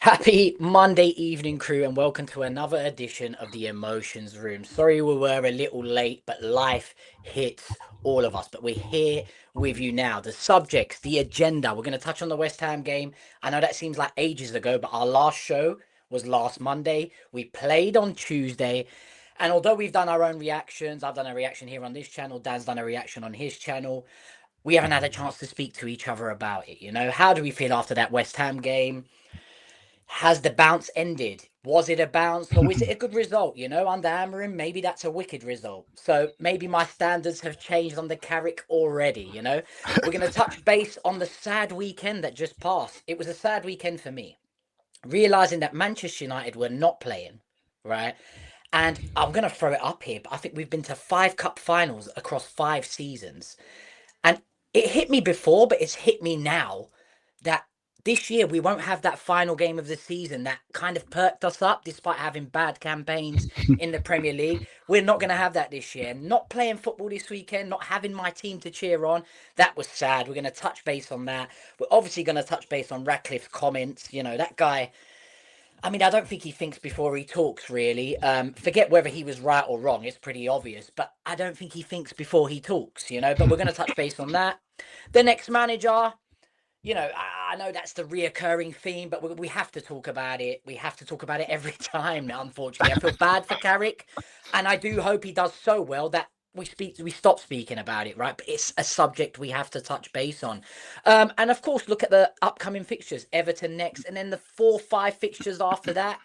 Happy Monday evening, crew, and welcome to another edition of the Emotions Room. Sorry we were a little late, but life hits all of us. But we're here with you now. The subjects, the agenda. We're going to touch on the West Ham game. I know that seems like ages ago, but our last show was last Monday. We played on Tuesday. And although we've done our own reactions, I've done a reaction here on this channel, Dan's done a reaction on his channel, we haven't had a chance to speak to each other about it. How do we feel after that West Ham game? Has the bounce ended? Was it a bounce or is it a good result? Under Amarim, maybe that's a wicked result. So maybe my standards have changed under Carrick already. We're going to touch base on the sad weekend that just passed. It was a sad weekend for me, realizing that Manchester United were not playing, right? And I'm going to throw it up here, but I think we've been to 5 cup finals across 5 seasons. And it hit me before, but it's hit me now that this year we won't have that final game of the season that kind of perked us up despite having bad campaigns in the Premier League. We're not going to have that this year. Not playing football this weekend, not having my team to cheer on, that was sad. We're going to touch base on that. We're obviously going to touch base on Ratcliffe's comments. That guy, I don't think he thinks before he talks, really. Forget whether he was right or wrong. It's pretty obvious. But I don't think he thinks before he talks, But we're going to touch base on that. The next manager, I know that's the reoccurring theme, but we have to talk about it. We have to talk about it every time now, unfortunately. I feel bad for Carrick, and I do hope he does so well that we stop speaking about it, right? But it's a subject we have to touch base on. And of course, look at the upcoming fixtures. Everton next, and then the 4-5 fixtures after that.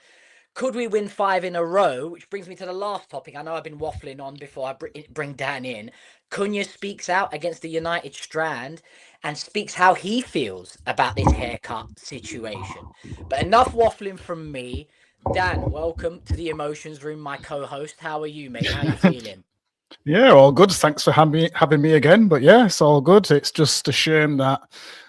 Could we win 5 in a row? Which brings me to the last topic I know I've been waffling on before I bring Dan in. Cunha speaks out against the United Strand and speaks how he feels about this haircut situation. But enough waffling from me. Dan, welcome to the Emotions Room, my co-host. How are you, mate? How are you feeling? Yeah, all good. Thanks for having me again. But yeah, it's all good. It's just a shame that,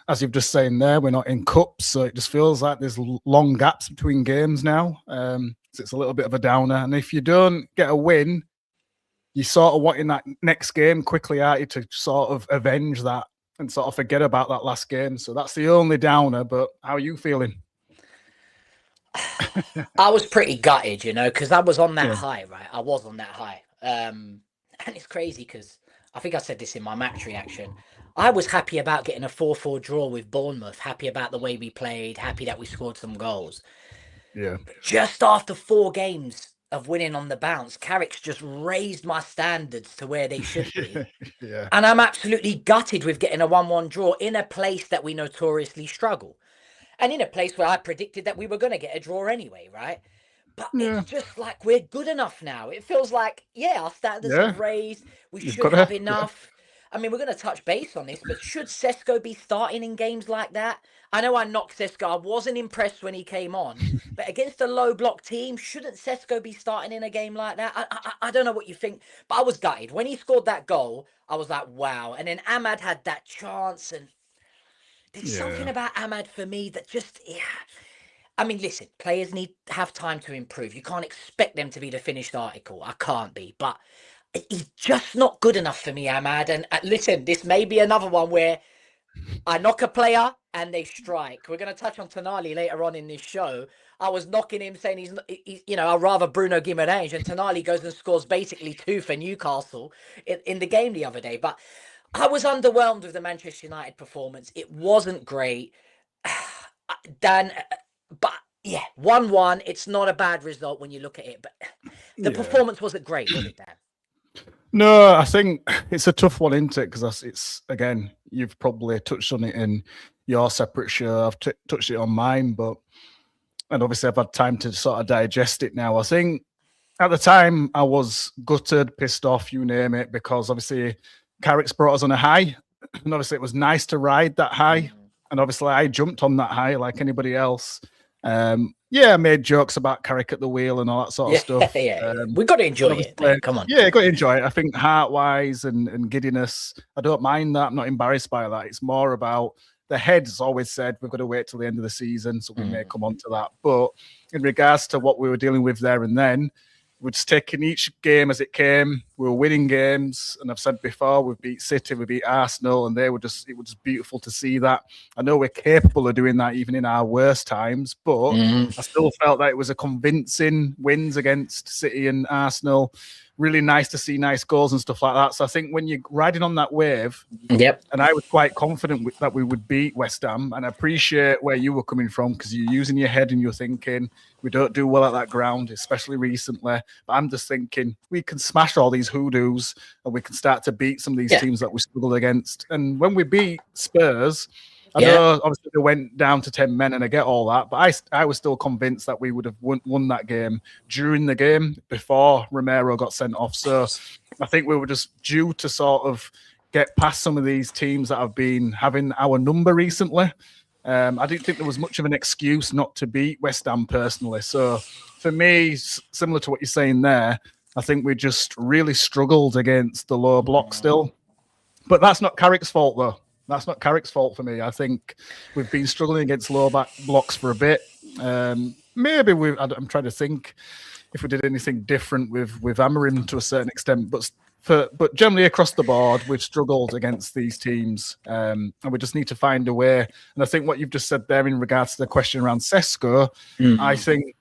as you've just saying there, we're not in cups, so it just feels like there's long gaps between games now. So it's a little bit of a downer. And if you don't get a win, you sort of want in that next game quickly, aren't you, to sort of avenge that and sort of forget about that last game. So that's the only downer. But how are you feeling? I was pretty gutted, because I was on that high, right? I was on that high. And it's crazy because I think I said this in my match reaction. I was happy about getting a 4-4 draw with Bournemouth, happy about the way we played, happy that we scored some goals. Yeah. Just after 4 games of winning on the bounce, Carrick's just raised my standards to where they should be. Yeah. And I'm absolutely gutted with getting a 1-1 draw in a place that we notoriously struggle. And in a place where I predicted that we were going to get a draw anyway, right? But it's just like we're good enough now. It feels like, our standards have raised. We should have enough. We're going to touch base on this, but should Sesko be starting in games like that? I know I knocked Sesko. I wasn't impressed when he came on. But against a low block team, shouldn't Sesko be starting in a game like that? I don't know what you think, but I was gutted. When he scored that goal, I was like, wow. And then Ahmad had that chance, and there's something about Ahmad for me that just... listen, players need to have time to improve. You can't expect them to be the finished article. I can't be. But he's just not good enough for me, Ahmad. And listen, this may be another one where I knock a player and they strike. We're going to touch on Tonali later on in this show. I was knocking him, saying he's I'd rather Bruno Guimaraes. And Tonali goes and scores basically 2 for Newcastle in the game the other day. But I was underwhelmed with the Manchester United performance. It wasn't great. Dan... But yeah, 1-1. It's not a bad result when you look at it. But the performance wasn't great, was it, Dan? No, I think it's a tough one, isn't it? Because it's, again, you've probably touched on it in your separate show. I've touched it on mine, and obviously I've had time to sort of digest it now. I think at the time I was gutted, pissed off, you name it, because obviously Carrick's brought us on a high, and obviously it was nice to ride that high, and obviously I jumped on that high like anybody else. I made jokes about Carrick at the wheel and all that sort of stuff. We got to enjoy it, mate. Come on. Yeah, got to enjoy it. I think heart-wise and giddiness, I don't mind that. I'm not embarrassed by that. It's more about the head's always said we've got to wait till the end of the season, so we may come on to that. But in regards to what we were dealing with there and then, we're just taking each game as it came. We were winning games, and I've said before, we beat City, we beat Arsenal, and it was just beautiful to see that. I know we're capable of doing that even in our worst times, but I still felt that it was a convincing wins against City and Arsenal. Really nice to see nice goals and stuff like that. So I think when you're riding on that wave, yep. And I was quite confident that we would beat West Ham, and I appreciate where you were coming from because you're using your head and you're thinking we don't do well at that ground, especially recently. But I'm just thinking we can smash all these hoodoos and we can start to beat some of these teams that we struggled against. And when we beat Spurs, I know obviously they went down to 10 men and I get all that, but I was still convinced that we would have won that game during the game before Romero got sent off. So I think we were just due to sort of get past some of these teams that have been having our number recently. I didn't think there was much of an excuse not to beat West Ham personally. So for me, similar to what you're saying there, I think we just really struggled against the lower block still. But that's not Carrick's fault, though. That's not Carrick's fault for me. I think we've been struggling against lower back blocks for a bit. Maybe I'm trying to think if we did anything different with Amorim to a certain extent, but generally across the board, we've struggled against these teams, and we just need to find a way. And I think what you've just said there in regards to the question around Sesko, I think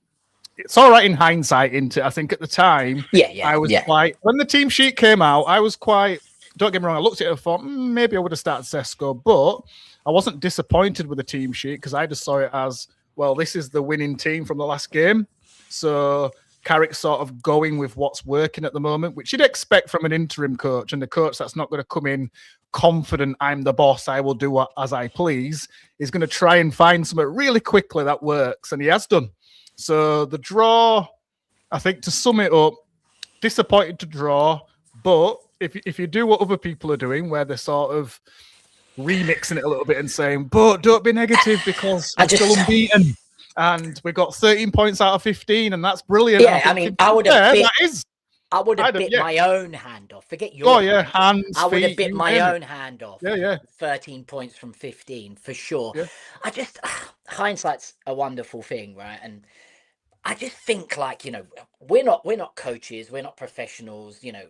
it's all right in hindsight, isn't it? I think at the time, I was quite, when the team sheet came out, I was quite, don't get me wrong, I looked at it and thought, maybe I would have started Sesko, but I wasn't disappointed with the team sheet because I just saw it as, well, this is the winning team from the last game. So Carrick's sort of going with what's working at the moment, which you'd expect from an interim coach and a coach that's not going to come in confident, I'm the boss, I will do as I please, is going to try and find something really quickly that works, and he has done. So the draw, I think to sum it up, disappointed to draw, but if you do what other people are doing, where they're sort of remixing it a little bit and saying, but don't be negative because we're still unbeaten. And we got 13 points out of 15, and that's brilliant. Yeah, I mean, I would have bit my own hand off. Forget your hands. I would have bit my own hand off. Yeah. 13 points from 15 for sure. Yeah. I just hindsight's a wonderful thing, right? And I just think, like, you know, we're not coaches, we're not professionals. You know,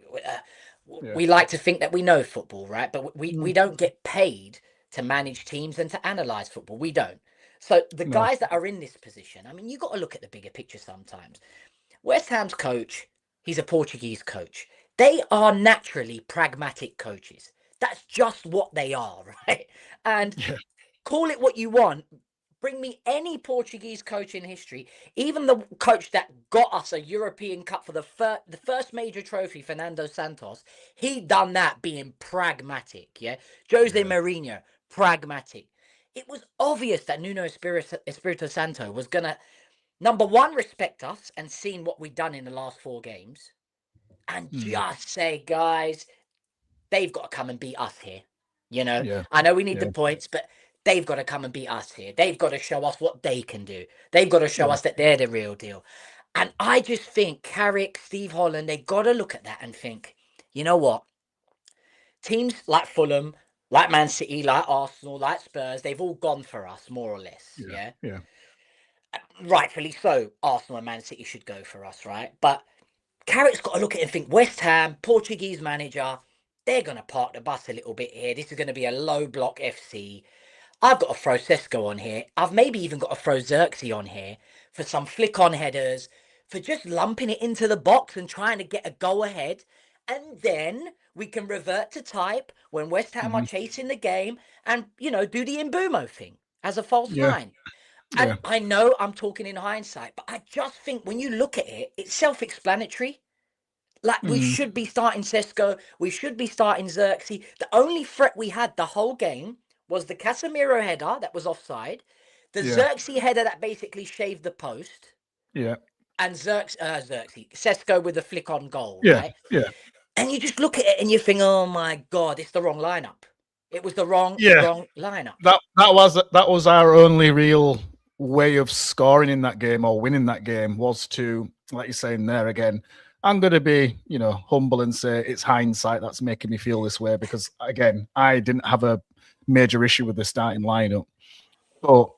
we like to think that we know football, right? But we don't get paid to manage teams and to analyze football. We don't. So the guys that are in this position, I mean, you got to look at the bigger picture sometimes. West Ham's coach, he's a Portuguese coach. They are naturally pragmatic coaches. That's just what they are, right? And call it what you want. Bring me any Portuguese coach in history, even the coach that got us a European Cup for the first major trophy, Fernando Santos, he done that being pragmatic, Jose Mourinho, pragmatic. It was obvious that Nuno Espirito Santo was going to, number one, respect us and seen what we've done in the last 4 games and just say, guys, they've got to come and beat us here. You know, I know we need the points, but they've got to come and beat us here. They've got to show us what they can do. They've got to show us that they're the real deal. And I just think Carrick, Steve Holland, they got to look at that and think, you know what? Teams like Fulham, like Man City, like Arsenal, like Spurs, they've all gone for us, more or less. Yeah. Rightfully so, Arsenal and Man City should go for us, right? But Carrick's got to look at it and think, West Ham, Portuguese manager, they're going to park the bus a little bit here. This is going to be a low block FC. I've got to throw Sesko on here. I've maybe even got to throw Xerxes on here for some flick-on headers, for just lumping it into the box and trying to get a go-ahead. And then we can revert to type when West Ham are chasing the game and, you know, do the Mbumo thing as a false nine. And I know I'm talking in hindsight, but I just think when you look at it, it's self-explanatory. Like, we should be starting Sesko. We should be starting Xerxes. The only threat we had the whole game was the Casemiro header that was offside, the Xerxes header that basically shaved the post. And Sesko with a flick on goal, right? And you just look at it and you think, oh my God, it's the wrong lineup. It was the wrong lineup. That was our only real way of scoring in that game or winning that game, was to, like you're saying there again, I'm going to be, you know, humble and say it's hindsight that's making me feel this way, because again, I didn't have a major issue with the starting lineup. But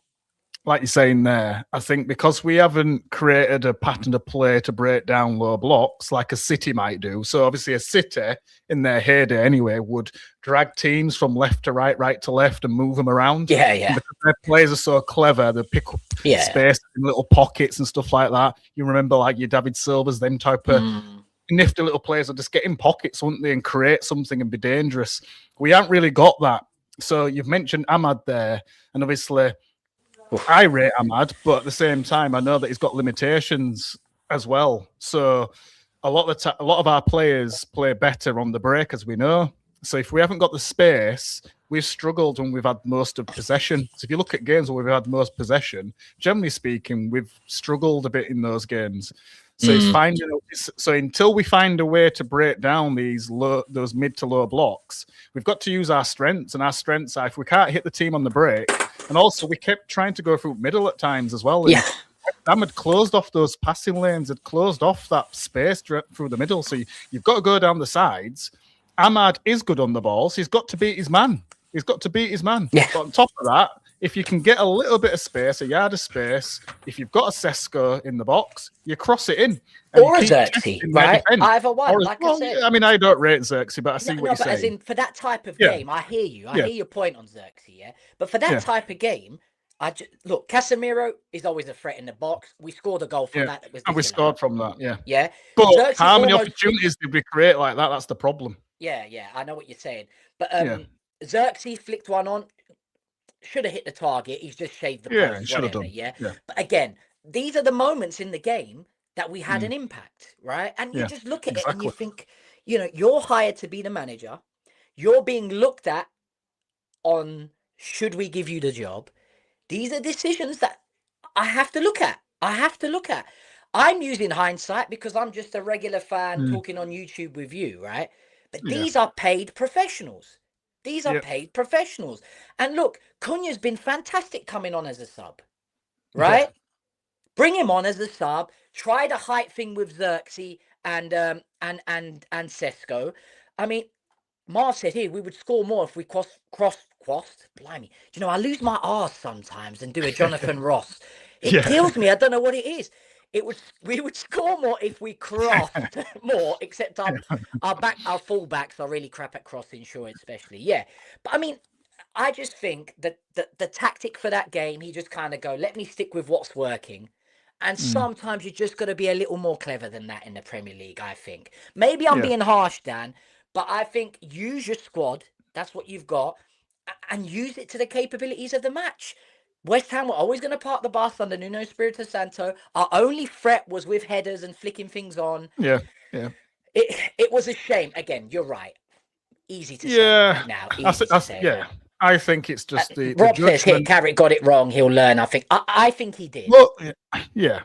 like you're saying there, I think because we haven't created a pattern of play to break down low blocks like a City might do. So obviously a City in their heyday anyway would drag teams from left to right, right to left and move them around. Yeah, And yeah, because their players are so clever, they pick up yeah. space in little pockets and stuff like that. You remember like your David Silvers, them type of nifty little players would just get in pockets, wouldn't they, and create something and be dangerous. We haven't really got that. So you've mentioned Ahmad there, and obviously I rate Ahmad, but at the same time, I know that he's got limitations as well. So a lot of our players play better on the break, as we know. So if we haven't got the space, we've struggled when we've had most of possession. So if you look at games where we've had most possession, generally speaking, we've struggled a bit in those games. So it's finding. So until we find a way to break down those mid to low blocks, we've got to use our strengths. And our strengths are if we can't hit the team on the break, and also we kept trying to go through middle at times as well. Yeah. Sam had closed off those passing lanes, had closed off that space through the middle. So you've got to go down the sides. Ahmad is good on the ball, so he's got to beat his man. Yeah. But on top of that, if you can get a little bit of space, a yard of space, if you've got a Sesko in the box, you cross it in. Or a Xerxes, right? Either one, I said. I mean, I don't rate Xerxes, but I see what you're saying. As in, for that type of game, I hear you. I hear your point on Xerxes, yeah? But for that type of game, look, Casemiro is always a threat in the box. We scored a goal from that. And we scored from that, yeah. Yeah. But Xerxes how many opportunities did we create like that? That's the problem. Yeah, I know what you're saying. But Xerxes flicked one on. Should have hit the target. He's just shaved the post. Should have done. Yeah. But again, these are the moments in the game that we had an impact, right? And you just look at it and you think, you're hired to be the manager. You're being looked at on should we give you the job? These are decisions that I have to look at. I'm using hindsight because I'm just a regular fan talking on YouTube with you, right? But these are paid professionals. And look, Cunha's been fantastic coming on as a sub, right? Yeah. Bring him on as a sub. Try the height thing with Xerxes and Sesko. I mean, Marv said here we would score more if we crossed. Blimey, I lose my arse sometimes and do a Jonathan Ross. It kills me. I don't know what it is. We would score more if we crossed more, except our fullbacks are really crap at crossing, sure, especially. Yeah. But I mean, I just think that the tactic for that game, he just kind of let me stick with what's working. And sometimes you just got to be a little more clever than that in the Premier League, I think. Maybe I'm being harsh, Dan, but I think use your squad. That's what you've got. And use it to the capabilities of the match. West Ham were always going to park the bus under Nuno Espirito Santo. Our only threat was with headers and flicking things on. Yeah. It was a shame. Again, you're right. Easy to say now. I think it's just the Rob says Carrick got it wrong. He'll learn. I think he did. Well, yeah.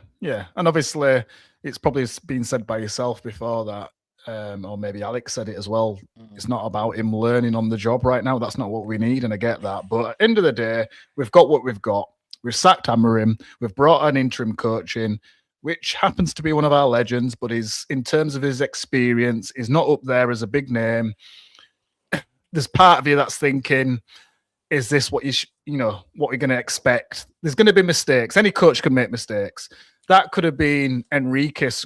And obviously, it's probably been said by yourself before that. Or maybe Alex said it as well. It's not about him learning on the job right now. That's not what we need, and I get that. But at the end of the day, we've got what we've got. We've sacked Amorim. We've brought an interim coach in, which happens to be one of our legends, but in terms of his experience, is not up there as a big name. There's part of you that's thinking, is this what what we're going to expect? There's going to be mistakes. Any coach can make mistakes. That could have been Enriquez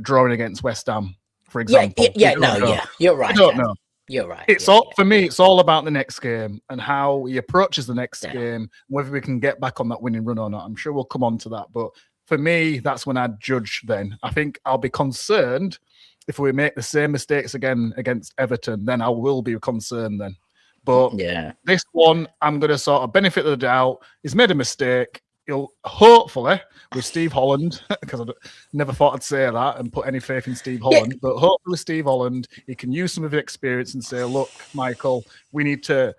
drawing against West Ham, for example. You're right. I don't know. You're right. For me, it's all about the next game and how he approaches the next game, whether we can get back on that winning run or not. I'm sure we'll come on to that. But for me, that's when I'd judge then. I think I'll be concerned if we make the same mistakes again against Everton, then I will be concerned then. But this one, I'm going to sort of benefit of the doubt. He's made a mistake. He'll hopefully, with Steve Holland, because I never thought I'd say that and put any faith in Steve Holland, but hopefully Steve Holland, he can use some of his experience and say, look, Michael, we need to,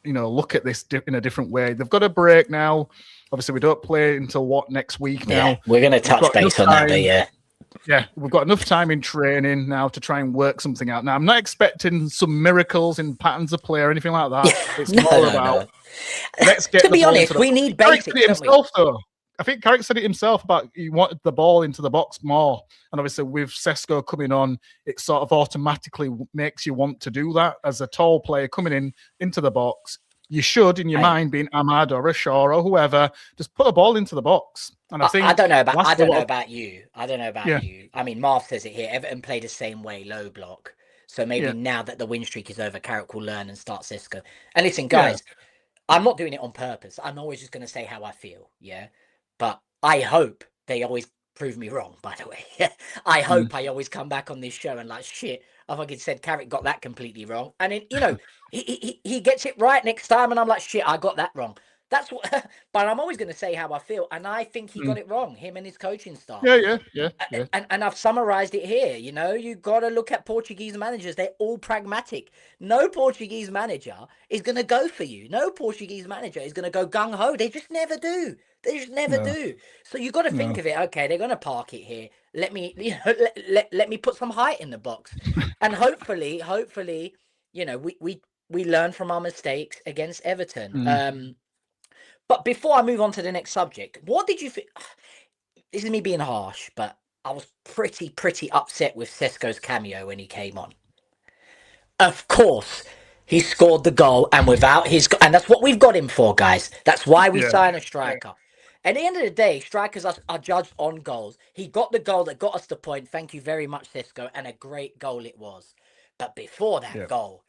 look at this in a different way. They've got a break now. Obviously, we don't play until next week now. We're going to touch base on that, but yeah, we've got enough time in training now to try and work something out. Now, I'm not expecting some miracles in patterns of play or anything like that. It's more about let's get. To be honest, we need basics. I think Carrick said it himself about he wanted the ball into the box more, and obviously with Sesko coming on, it sort of automatically makes you want to do that as a tall player coming into the box. you should, in your mind, being Ahmad or a Shaw or whoever, just put a ball into the box. And I think I don't know about last I don't know lot of, about you. I don't know about yeah, you. I mean, Marv says it here. Everton play the same way, low block. So maybe yeah, now that the win streak is over, Carrick will learn and start Sesko. And listen, yeah, guys, I'm not doing it on purpose. I'm always just going to say how I feel. Yeah. But I hope they always prove me wrong, by the way. I hope I always come back on this show and like, shit, I fucking said Carrick got that completely wrong. And then, he gets it right next time. And I'm like, shit, I got that wrong. That's what, but I'm always going to say how I feel. And I think he got it wrong, him and his coaching staff. yeah. And I've summarized it here. You got to look at Portuguese managers. They're all pragmatic. No Portuguese manager is going to go for you. No Portuguese manager is going to go gung ho. They just never do. They just never do. So you got to think of it. Okay, they're going to park it here. Let me, let me put some height in the box, and hopefully, we learn from our mistakes against Everton. But before I move on to the next subject, what did you think? This is me being harsh, but I was pretty upset with Sesko's cameo when he came on. Of course, he scored the goal, and and that's what we've got him for, guys. That's why we sign a striker. At the end of the day, strikers are judged on goals. He got the goal that got us the point. Thank you very much, Sesko, and a great goal it was. But before that goal,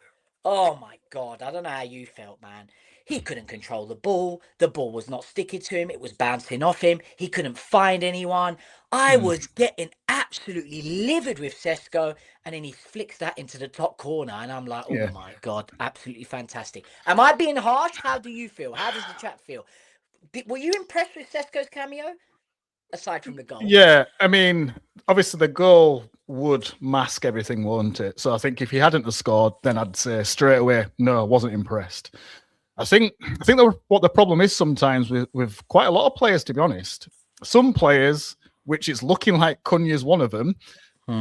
oh my God, I don't know how you felt, man. He couldn't control the ball. The ball was not sticking to him. It was bouncing off him. He couldn't find anyone. I was getting absolutely livid with Sesko, and then he flicks that into the top corner, and I'm like, oh my God, absolutely fantastic. Am I being harsh? How do you feel? How does the chat feel? Were you impressed with Sesko's cameo? Aside from the goal. Yeah, I mean, obviously the goal would mask everything, won't it? So I think if he hadn't have scored, then I'd say straight away, no, I wasn't impressed. I think what the problem is sometimes with quite a lot of players, to be honest. Some players, which it's looking like Cunha's one of them,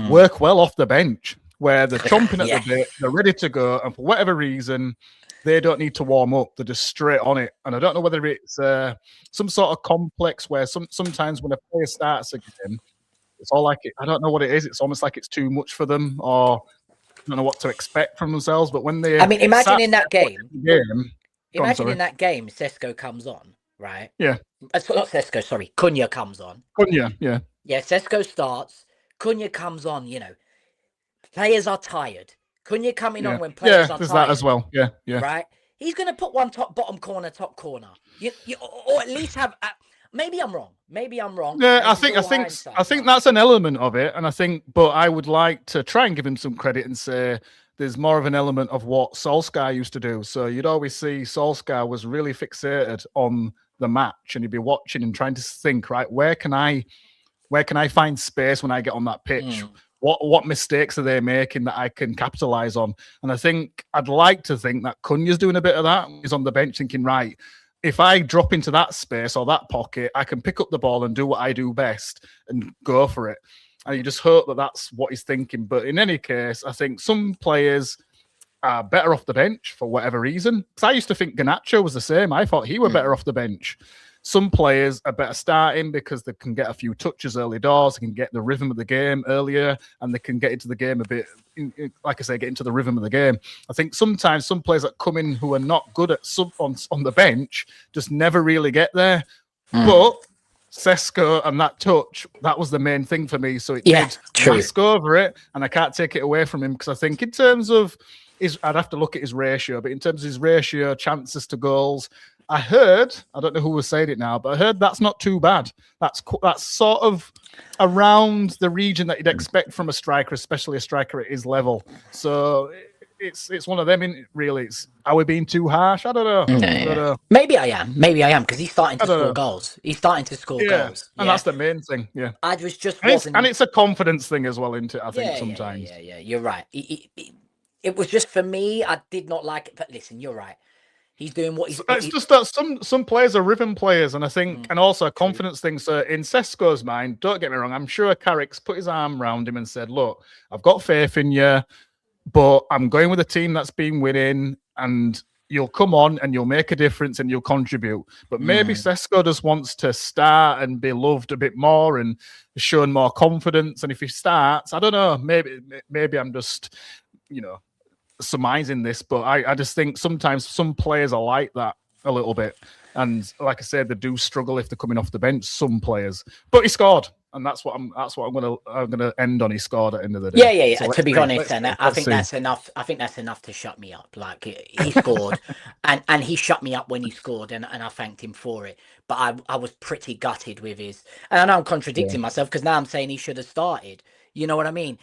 work well off the bench, where they're chomping at the bit, they're ready to go, and for whatever reason, they don't need to warm up. They're just straight on it. And I don't know whether it's some sort of complex where sometimes when a player starts a game, it's all like I don't know what it is. It's almost like it's too much for them, or I don't know what to expect from themselves. But when they, I mean, imagine in that game, in that game, Sesko comes on, right? Yeah. Not Sesko, sorry. Cunha comes on. Cunha, yeah. Yeah, Sesko starts. Cunha comes on, Players are tired. Cunha coming on when players are tired. That as well. Yeah. Right? He's going to put one top corner. Or at least have... maybe I'm wrong. Yeah, I think that's an element of it. And but I would like to try and give him some credit and say there's more of an element of what Solskjaer used to do. So you'd always see Solskjaer was really fixated on the match, and he'd be watching and trying to think, right, where can I find space when I get on that pitch? What mistakes are they making that I can capitalize on? And I think I'd like to think that Cunha's doing a bit of that. He's on the bench thinking, right, if I drop into that space or that pocket, I can pick up the ball and do what I do best and go for it. And you just hope that that's what he's thinking. But in any case, I think some players are better off the bench for whatever reason. Because I used to think Garnacho was the same. I thought he were better off the bench. Some players are better starting because they can get a few touches early doors, they can get the rhythm of the game earlier, and they can get into the game a bit, like I say, get into the rhythm of the game. I think sometimes some players that come in who are not good at on the bench just never really get there. But Sesko and that touch, that was the main thing for me. So it did mask over it, and I can't take it away from him because I think in terms of I'd have to look at his ratio, but in terms of his ratio, chances to goals, I don't know who was saying it now, but I heard that's not too bad. That's sort of around the region that you'd expect from a striker, especially a striker at his level. So it's one of them. Really, are we being too harsh? I don't know. Maybe I am because he's starting to score goals. He's starting to score goals, and that's the main thing. Yeah, I just wasn't, and it's a confidence thing as well, isn't it? I think sometimes. Yeah. You're right. It was just for me. I did not like it, but listen, you're right. He's doing what he's. It's just that some players are rhythm players, and I think, and also a confidence thing. So in Sesko's mind, don't get me wrong, I'm sure Carrick's put his arm around him and said, "Look, I've got faith in you, but I'm going with a team that's been winning, and you'll come on and you'll make a difference and you'll contribute." But maybe Sesko just wants to start and be loved a bit more and shown more confidence. And if he starts, I don't know, maybe I'm just, surmising this, but I just think sometimes some players are like that a little bit. And like I said, they do struggle if they're coming off the bench, some players. But he scored. And that's what I'm gonna end on. He scored at the end of the day. Yeah. So To be honest, and I think see. that's enough. I think that's enough to shut me up. Like he scored, and he shut me up when he scored, and I thanked him for it. But I was pretty gutted with his. And I know I'm contradicting myself because now I'm saying he should have started. You know what I mean?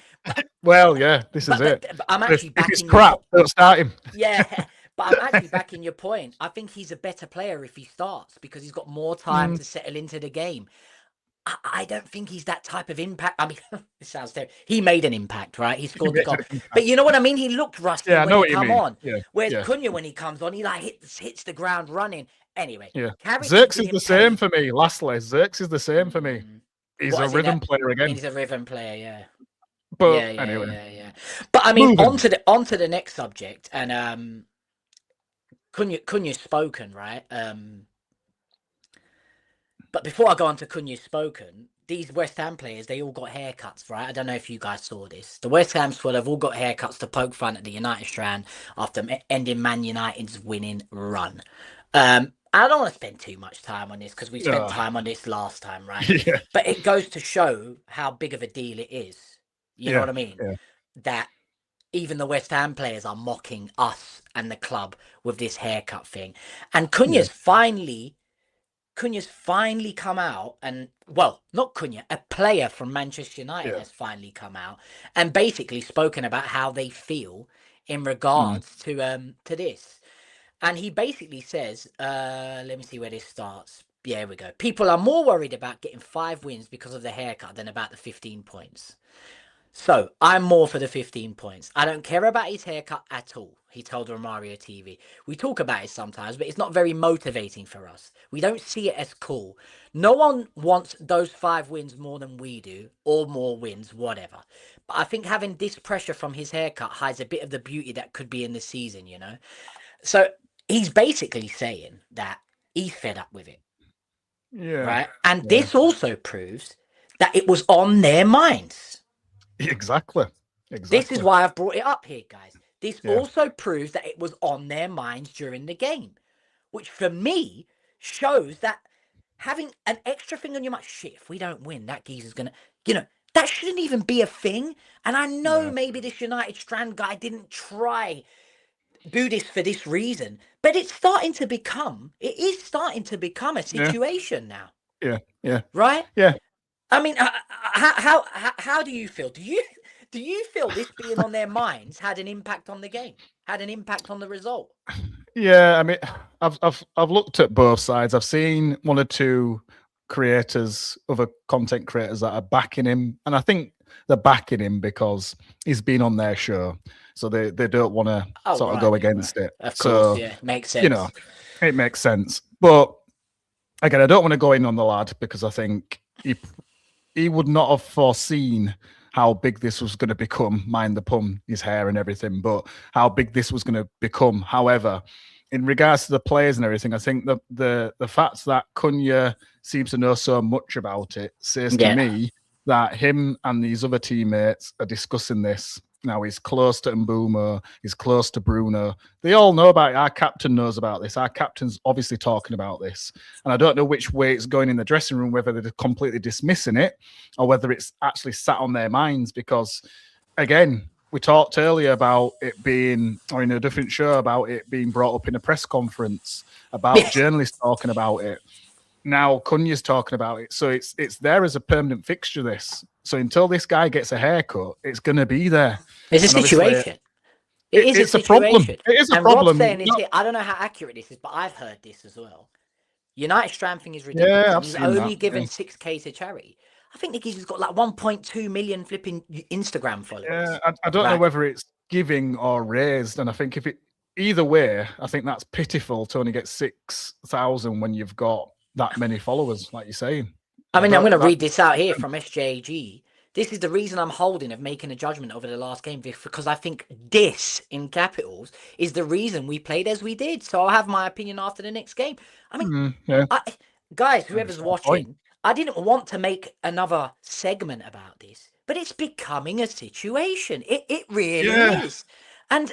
Well, yeah, this is it. But I'm actually If it's backing crap, don't start him. Yeah, but I'm actually backing your point. I think he's a better player if he starts because he's got more time to settle into the game. I don't think he's that type of impact. I mean, it sounds terrible. He made an impact, right? He scored the goal. But you know what I mean? He looked rusty when he come on. Yeah, Whereas Cunha, when he comes on, he like hits the ground running. Anyway, Zirks is the same for me. Lastly, Zirks is the same for me. He's a rhythm player again. He's a rhythm player, yeah. But anyway. Yeah. But I mean, onto the next subject, and Cunha's spoken, right? But before I go on to Cunha's spoken, these West Ham players, they all got haircuts, right? I don't know if you guys saw this. The West Ham squad have all got haircuts to poke fun at the United strand after ending Man United's winning run. I don't want to spend too much time on this because we spent time on this last time, right? Yeah. But it goes to show how big of a deal it is. You know what I mean? Yeah. That even the West Ham players are mocking us and the club with this haircut thing. And Cunha's finally come out, and well, not Cunha, a player from Manchester United has finally come out and basically spoken about how they feel in regards to this. And he basically says, let me see where this starts. Yeah, here we go. People are more worried about getting 5 wins because of the haircut than about the 15 points. So I'm more for the 15 points. I don't care about his haircut at all, he told Romario TV. We talk about it sometimes, but it's not very motivating for us. We don't see it as cool. No one wants those 5 wins more than we do, or more wins, whatever. But I think having this pressure from his haircut hides a bit of the beauty that could be in the season, you know? So he's basically saying that he's fed up with it. Yeah. Right? And this also proves that it was on their minds. Exactly. This is why I've brought it up here, guys. This also proves that it was on their minds during the game, which for me shows that having an extra thing on your mind, shit, if we don't win, that geezer's going to, you know, that shouldn't even be a thing. And I know maybe this United Strand guy didn't try do this for this reason, but it is starting to become a situation now. Yeah. Right? Yeah. I mean, how do you feel? Do you feel this being on their minds had an impact on the game? Had an impact on the result? Yeah, I mean, I've looked at both sides. I've seen 1 or 2 creators, other content creators that are backing him, and I think they're backing him because he's been on their show, so they don't want to of go against it. Of course, makes sense. You know, it makes sense. But again, I don't want to go in on the lad because I think he would not have foreseen how big this was going to become, mind the pun, his hair and everything, but how big this was going to become. However, in regards to the players and everything, I think the fact that Cunha seems to know so much about it says to me that him and these other teammates are discussing this. Now, he's close to Mbeumo, he's close to Bruno. They all know about it. Our captain knows about this. Our captain's obviously talking about this. And I don't know which way it's going in the dressing room, whether they're completely dismissing it or whether it's actually sat on their minds. Because, again, we talked earlier about it being, or in a different show, about it being brought up in a press conference, about journalists talking about it. Now Cunha's talking about it. So it's there as a permanent fixture, this. So until this guy gets a haircut, it's going to be there. It's a situation. It's a problem. It is a problem. Rob's saying is here, I don't know how accurate this is, but I've heard this as well. United Strand thing is ridiculous. Yeah, he's only given 6K to charity. I think the geezer's got like 1.2 million flipping Instagram followers. Yeah, I don't know whether it's giving or raised. And I think if it either way, I think that's pitiful to only get 6,000 when you've got that many followers, like you're saying. I mean, I'm going to read this out here from SJG. This is the reason I'm holding of making a judgment over the last game, because I think this, in capitals, is the reason we played as we did. So I'll have my opinion after the next game. I mean, guys, whoever's watching, I didn't want to make another segment about this, but it's becoming a situation. It really is. And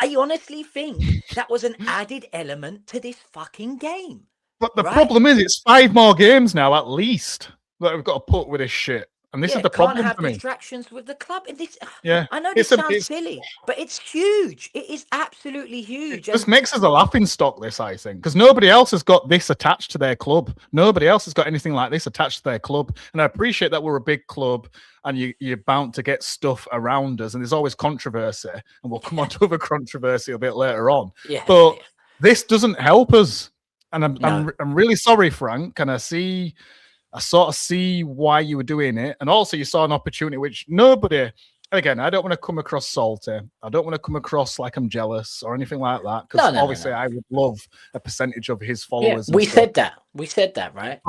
I honestly think that was an added element to this fucking game. But the Right? problem is, it's 5 more games now at least that we've got to put with this shit, and this is Yeah, the can't problem have for me. distractions with the club. And this, Yeah, I know this it's a sounds it's silly, but it's huge. It is absolutely it huge. just And makes us a laughing stock. This, I think, because nobody else has got this attached to their club. Nobody else has got anything like this attached to their club. And I appreciate that we're a big club, and you're bound to get stuff around us, and there's always controversy, and we'll come on to other controversy a bit later on. yeah, But yeah, this doesn't help us, and no, I'm really sorry, Frank. And I sort of see why you were doing it. And also, you saw an opportunity which nobody, again, I don't want to come across salty. I don't want to come across like I'm jealous or anything like that. Because no, no, no, obviously, no. I would love a percentage of his Yeah, followers and we stuff. said that. We said that, right?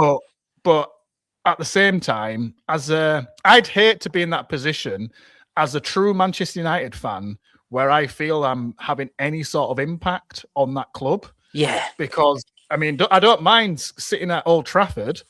But at the same time, I'd hate to be in that position as a true Manchester United fan where I feel I'm having any sort of impact on that club. Yeah, Because, I mean, I don't mind sitting at Old Trafford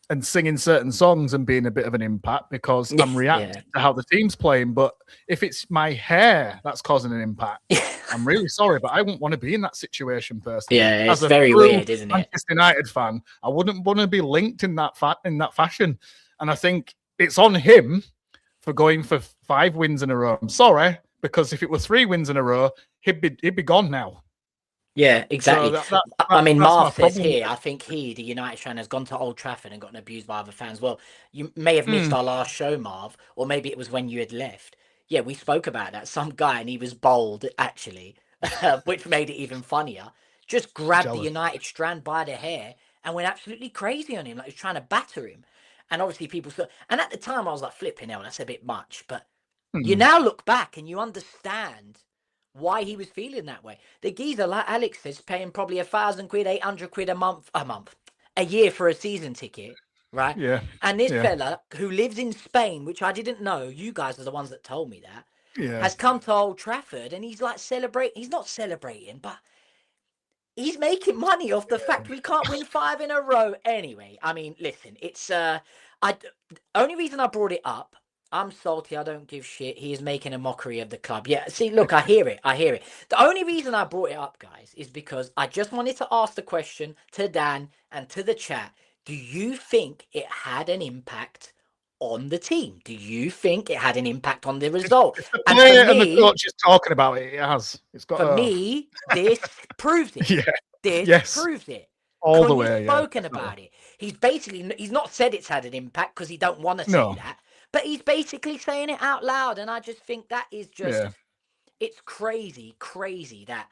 and singing certain songs and being a bit of an impact because yeah, I'm reacting to how the team's playing. But if it's my hair that's causing an impact, yeah. I'm really sorry, but I wouldn't want to be in that situation personally. Yeah, it's As a very true weird, isn't it? Manchester United fan, I wouldn't want to be linked in that fashion. And I think it's on him for going for 5 wins in a row. I'm sorry, because if it were 3 wins in a row, he'd be gone now. Yeah, So exactly. I mean, that's my Marv says problem with here, it. I think he, the United fan, has gone to Old Trafford and gotten abused by other fans. Well, you may have missed Mm, our last show, Marv, or maybe it was when you had left. Yeah, we spoke about that. Some guy, and he was bold, actually, which made it even funnier. Just grabbed the jealous. United strand by the hair and went absolutely crazy on him, like he was trying to batter him. And obviously, people saw. And at the time, I was like, flipping hell, that's a bit much. But you Mm, now look back and you understand why he was feeling that way. The geezer, like Alex says, paying probably 1,000 quid, 800 quid a year for a season ticket, right? yeah, And this yeah, fella who lives in Spain, which I didn't know, you guys are the ones that told me that, yeah. has come to Old Trafford and he's like celebrating. He's not celebrating, but he's making money off the fact we can't win 5 in a row. Anyway, I mean, listen, it's I only reason I brought it up. I'm salty. I don't give shit. He is making a mockery of the club. Yeah, see, look, I hear it. I hear it. The only reason I brought it up, guys, is because I just wanted to ask the question to Dan and to the chat. Do you think it had an impact on the team? Do you think it had an impact on the result? If the And for player and the me, coach is talking about it, it has. It's got for me, this proves it. yeah, This yes, proves it. all the Cunha's way. Yeah, spoken definitely. about it. He's not said it's had an impact because he don't want to say No, that, but he's basically saying it out loud. And I just think that is just, yeah, it's crazy, crazy that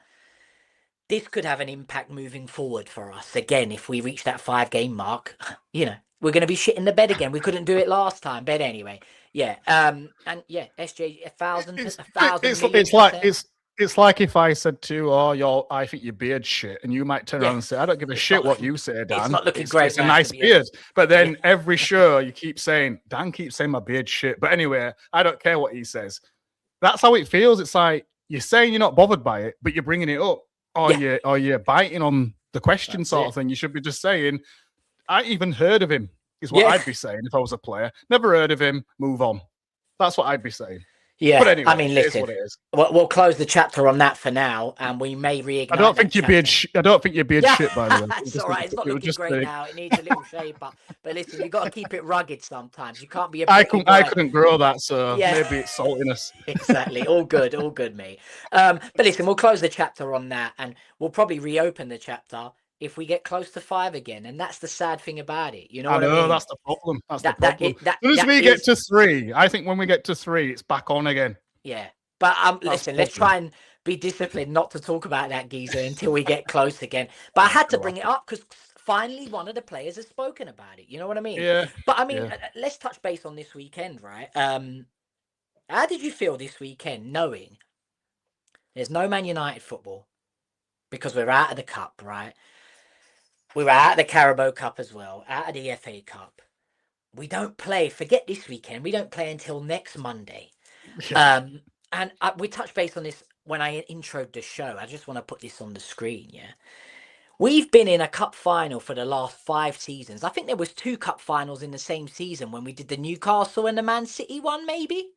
this could have an impact moving forward for us. Again, if we reach that 5 game mark, we're going to be shit in the bed again. We couldn't do it last time, but anyway, yeah. And yeah, SJ, it's a thousand it's million it's like percent. it's like if I said to I think your beard's shit, and you might turn Yeah, around and say, I don't give a it's shit not what looking, you say, it's Dan. not looking great It's a now, to nice be beard. honest. But Yeah. then every show you keep saying, Dan keeps saying my beard's shit. But anyway, I don't care what he says. That's how it feels. It's like you're saying you're not bothered by it, but you're bringing it up, Yeah, or you're biting on the question that's sort of it. thing. You should be just saying, I even heard of him, is what Yeah, I'd be saying if I was a player. Never heard of him, move on. That's what I'd be saying. yeah. But I anyway, mean, it is listen, what it is. we'll close the chapter on that for now, and we may I reignite don't that think your beard. chapter. I don't think your beard Yeah, shit. By the way, it's all right. It's not it was looking just. great now. It needs a little shape up. But listen, you got to keep it rugged sometimes. You can't be a I prickly couldn't. I boy. couldn't grow that, so Yeah, maybe it's saltiness. exactly. All good, mate. But listen, we'll close the chapter on that, and we'll probably reopen the chapter if we get close to 5 again. And that's the sad thing about it. You know I what I know mean? that's the problem. That's the That that problem. it that As soon as that we get is to 3, I think when we get to 3, it's back on again. Yeah. But That's the listen, let's problem. try and be disciplined not to talk about that geezer until we get close again. But I had to Go bring it happen. up because finally one of the players has spoken about it. You know what I mean? Yeah, But I mean, yeah. let's touch base on this weekend, right? How did you feel this weekend knowing there's no Man United football because we're out of the cup, right? We were out of the Carabao Cup as well, out of the FA Cup. We don't play. Forget this weekend. We don't play until next Monday. Yeah. And we touched base on this when I introed the show. I just want to put this on the screen. Yeah, we've been in a cup final for the last 5 seasons. I think there was 2 cup finals in the same season when we did the Newcastle and the Man City one. Maybe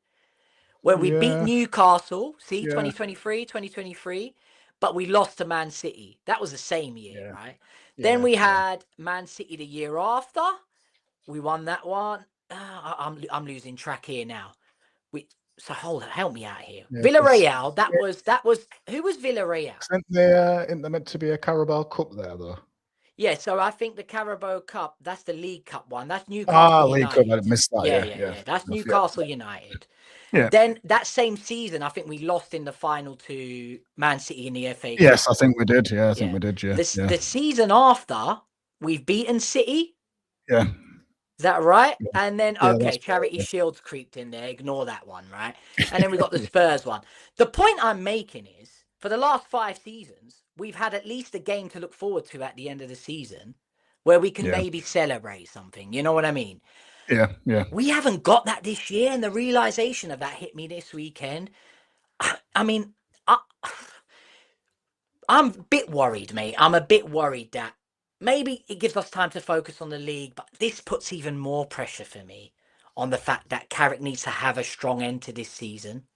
where we beat Yeah. Newcastle, see, Yeah. 2023, but we lost to Man City. That was the same year, Yeah. right? Then Yeah. we Yeah. had Man City the year after. We won that one. I'm losing track here now. So help me out here. Yeah. Because Villarreal. That was who was Villarreal? isn't there meant to be a Carabao Cup there though? Yeah, so I think the Carabao Cup, that's the League Cup one. That's Newcastle Ah, League Cup. I United. missed that. Yeah, Yeah. yeah, Yeah. yeah. That's Yeah. Newcastle United. Yeah. Then that same season, I think we lost in the final to Man City in the FA Yes, I Cup. think we did. Yeah, I think Yeah. we did. Yeah. This Yeah. the season after, we've beaten City. Yeah. Is that right? Yeah. And then Yeah. okay, That's Charity right. Shields creeped in there. Ignore that one, right? And then we got the Spurs one. The point I'm making is, for the last 5 seasons, we've had at least a game to look forward to at the end of the season, where we can Yeah. maybe celebrate something. You know what I mean? Yeah. Yeah. We haven't got that this year, and the realization of that hit me this weekend. I mean, I, I'm a bit worried, mate. I'm a bit worried that maybe it gives us time to focus on the league, but this puts even more pressure for me on the fact that Carrick needs to have a strong end to this season,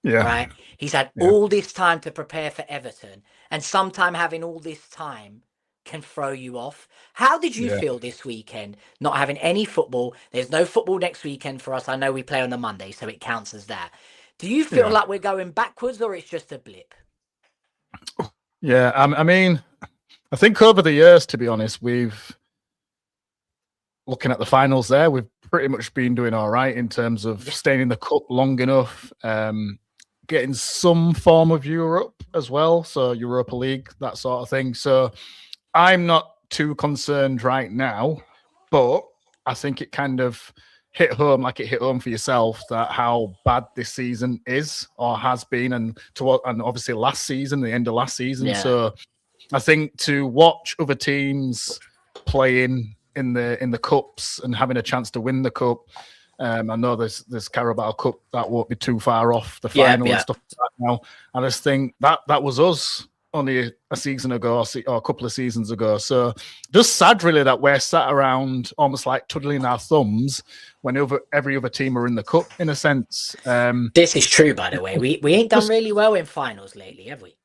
Yeah. right? He's had Yeah. all this time to prepare for Everton, and sometime having all this time can throw you off. How did you Yeah. feel this weekend not having any football? There's no football next weekend for us. I know we play on the Monday, so it counts as that. Do you feel Yeah. like we're going backwards, or it's just a blip? Yeah. I mean, I think over the years, to be honest, looking at the finals there, we've pretty much been doing all right in terms of staying in the cup long enough, getting some form of Europe as well. So Europa League, that sort of thing. So I'm not too concerned right now, but I think it kind of hit home, like it hit home for yourself, that how bad this season is or has been, and obviously last season, the end of last season. Yeah. So I think to watch other teams playing in the cups and having a chance to win the cup. I know there's Carabao Cup that won't be too far off the final and stuff like that now. I just think that was us only a season ago or a couple of seasons ago. So just sad really that we're sat around almost like twiddling our thumbs when every other team are in the cup in a sense. This is true, by the way. We ain't done really well in finals lately, have we?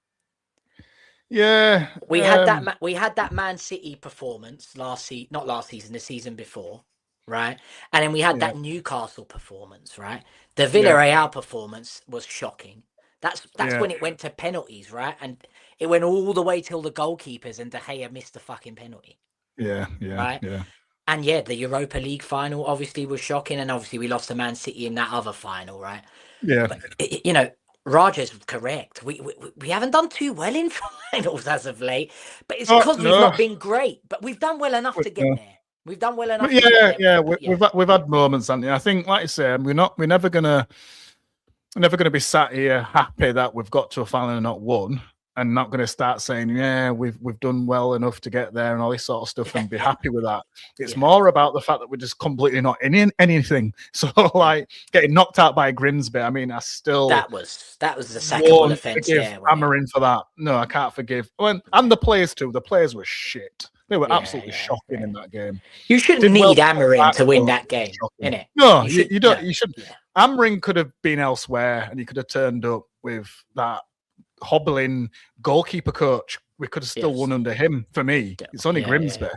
Yeah, we had that Man City performance not last season, the season before, right? And then we had that Newcastle performance, right? The Villarreal performance was shocking. That's when it went to penalties, right? And it went all the way till the goalkeepers, and De Gea missed the fucking penalty. Yeah, right? yeah. And yeah, the Europa League final obviously was shocking, and obviously we lost to Man City in that other final, right? Yeah. But, Raja's correct. We haven't done too well in finals as of late, but it's because we've not been great. But we've done well enough to get there. We've done well enough. We've had moments, Anthony. I think, like you say, we're never gonna be sat here happy that we've got to a final and not won, and not going to start saying, yeah, we've done well enough to get there and all this sort of stuff and be happy with that. It's more about the fact that we're just completely not in anything. So like getting knocked out by Grimsby, I mean, I still that was the sackable offence there. Hammering for that. No, I can't forgive. And the players too. The players were shit. They were absolutely shocking in that game. You shouldn't need hammering to win that game, innit? No, you don't. You should. Hammering could have been elsewhere, and he could have turned up with that hobbling goalkeeper coach. We could have still won under him. For me, it's only Grimsby.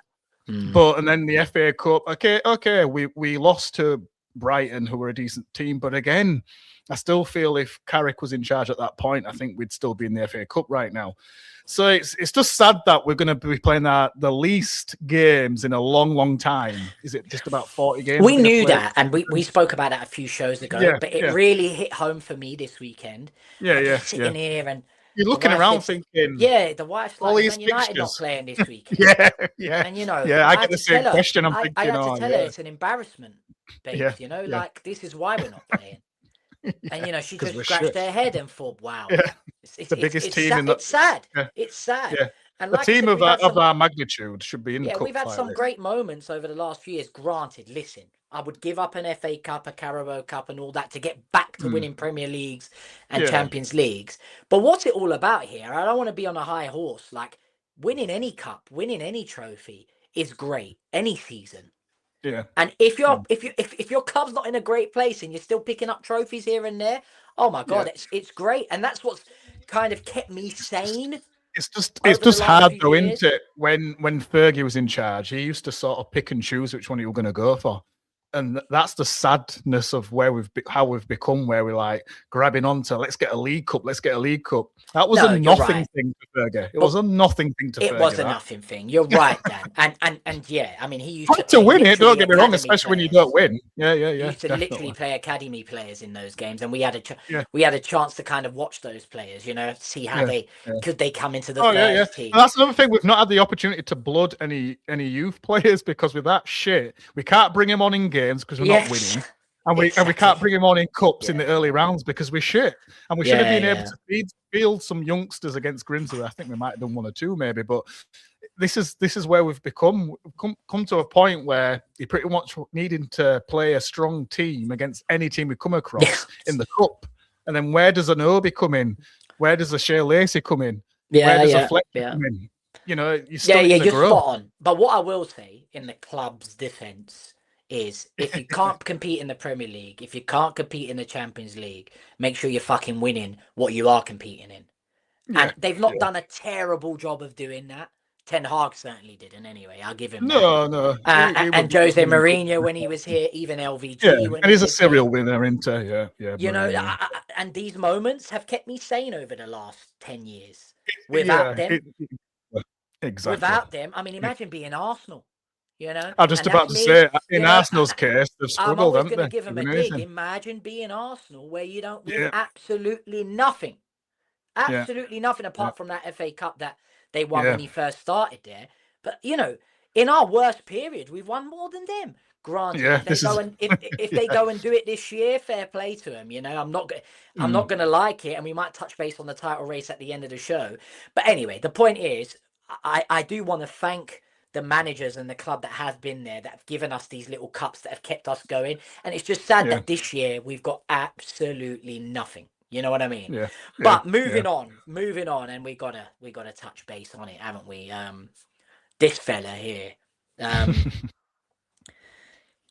But and then the FA Cup. Okay, we lost to Brighton, who were a decent team, but again, I still feel if Carrick was in charge at that point, I think we'd still be in the FA Cup right now. So it's just sad that we're going to be playing the least games in a long time. Is it just about 40 games? We knew that, and we spoke about that a few shows ago, but it really hit home for me this weekend. Sitting here and you're looking around thinking, the wife's like, Man United not playing this weekend. And I get the same question. I'm thinking, I had to tell her it's an embarrassment, babes. Like this is why we're not playing. And she just scratched her head and thought, wow, it's the biggest team in it's sad. It's sad. And a team of our magnitude should be in the cup. We've had some great moments over the last few years. Granted, listen, I would give up an FA Cup, a Carabao Cup, and all that to get back to winning Premier Leagues and Champions Leagues. But what's it all about here? I don't want to be on a high horse. Like winning any cup, winning any trophy is great any season. Yeah. And if your club's not in a great place and you're still picking up trophies here and there, Oh my Yeah. God, it's great. And that's what's kind of kept me sane It's over the just last hard few though, years. isn't it? When Fergie was in charge, he used to sort of pick and choose which one he was going to go for, and that's the sadness of how we've become. Where we're like grabbing onto, let's get a League Cup, let's get a League Cup. That was a No, you're nothing right. thing to Fergie. It was But a nothing thing to it Fergie. was a That nothing thing. You're right, Dan. And yeah, I mean, he used to like to play win it. Don't literally get me wrong, academy especially when you don't players. win. Yeah, yeah, He yeah, used to literally definitely. play academy players in those games, and we had Yeah, we had a chance to kind of watch those players, see how yeah, they yeah. could they come into the Oh yeah, yeah. first team. And that's another thing. We've not had the opportunity to blood any youth players because with that shit, we can't bring him on in games because we're not Yes, winning, and we exactly. can't bring him on in cups in the Yeah, early rounds because we're shit. And we should have yeah, been able yeah. to field some youngsters against Grimsby. I think we might have done one or two maybe, but this is where we've come to a point where you're pretty much needing to play a strong team against any team we come across in the cup. And then where does an Obi come in? Where does a Shea Lacey come in? Where Yeah, does a yeah, Fletcher yeah. come in? You Yeah, still yeah, need to you're grow. spot on. But what I will say in the club's defense is if you can't compete in the Premier League, if you can't compete in the Champions League, make sure you're fucking winning what you are competing in. Yeah, And they've not yeah. done a terrible job of doing that. Ten Hag certainly didn't anyway. I'll give him that. No, no. It was And Jose winning good. Mourinho when he was here, even Yeah, LVG when and he he's a was here. serial winner, isn't he? Yeah, yeah, Mourinho. And these moments have kept me sane over the last 10 years. Without Yeah, them, exactly. without them, I mean, imagine being Arsenal, I'm just and that's about to me, say, in Arsenal's case, they've I'm struggled, always haven't going to they? give them With a dig. anything. Imagine being Arsenal where you don't win Yeah, absolutely nothing. yeah, Absolutely nothing yeah, apart from that FA Cup that they won yeah, when he first started there. But in our worst period, we've won more than them. Granted, yeah. if they This go is and if they yeah. go and do it this year, fair play to them. I'm not Mm, gonna like it, and we might touch base on the title race at the end of the show. But anyway, the point is, I do want to thank the managers and the club that have been there, that have given us these little cups that have kept us going. And it's just sad yeah, that this year we've got absolutely nothing. You know what I mean? yeah, yeah, But yeah. moving on, and we gotta touch base on it, haven't we? This fella here. Um,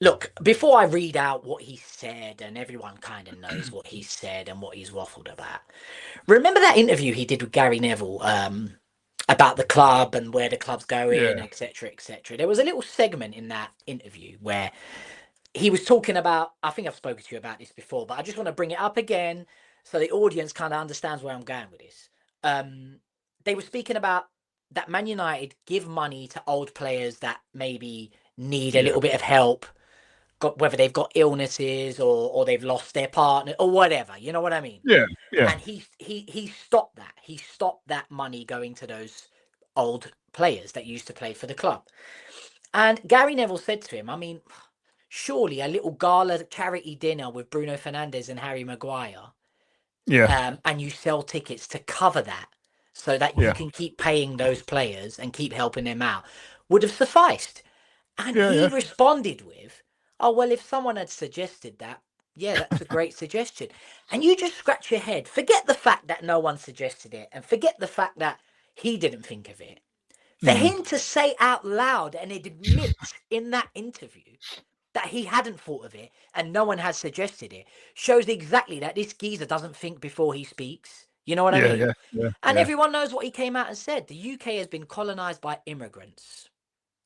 Look, before I read out what he said, and everyone kind of knows what he said and what he's waffled about. Remember that interview he did with Gary Neville, about the club and where the club's going, Yeah, etc., etc. There was a little segment in that interview where he was talking about. I think I've spoken to you about this before, but I just want to bring it up again so the audience kind of understands where I'm going with this. They were speaking about that Man United give money to old players that maybe need a yeah, little bit of help, whether they've got illnesses or they've lost their partner or whatever. You know what I mean? yeah, yeah, And he stopped that. He stopped that money going to those old players that used to play for the club. And Gary Neville said to him, I mean, surely a little gala charity dinner with Bruno Fernandes and Harry Maguire, yeah, and you sell tickets to cover that so that you yeah, can keep paying those players and keep helping them out would have sufficed. And yeah, he yeah. responded with, oh, well, if someone had suggested that, yeah, that's a great suggestion. And you just scratch your head. Forget the fact that no one suggested it, and forget the fact that he didn't think of it. For Mm, him to say out loud and admit in that interview that he hadn't thought of it and no one has suggested it shows exactly that this geezer doesn't think before he speaks. You know what I yeah, mean? yeah, yeah, And yeah, everyone knows what he came out and said. The UK has been colonized by immigrants.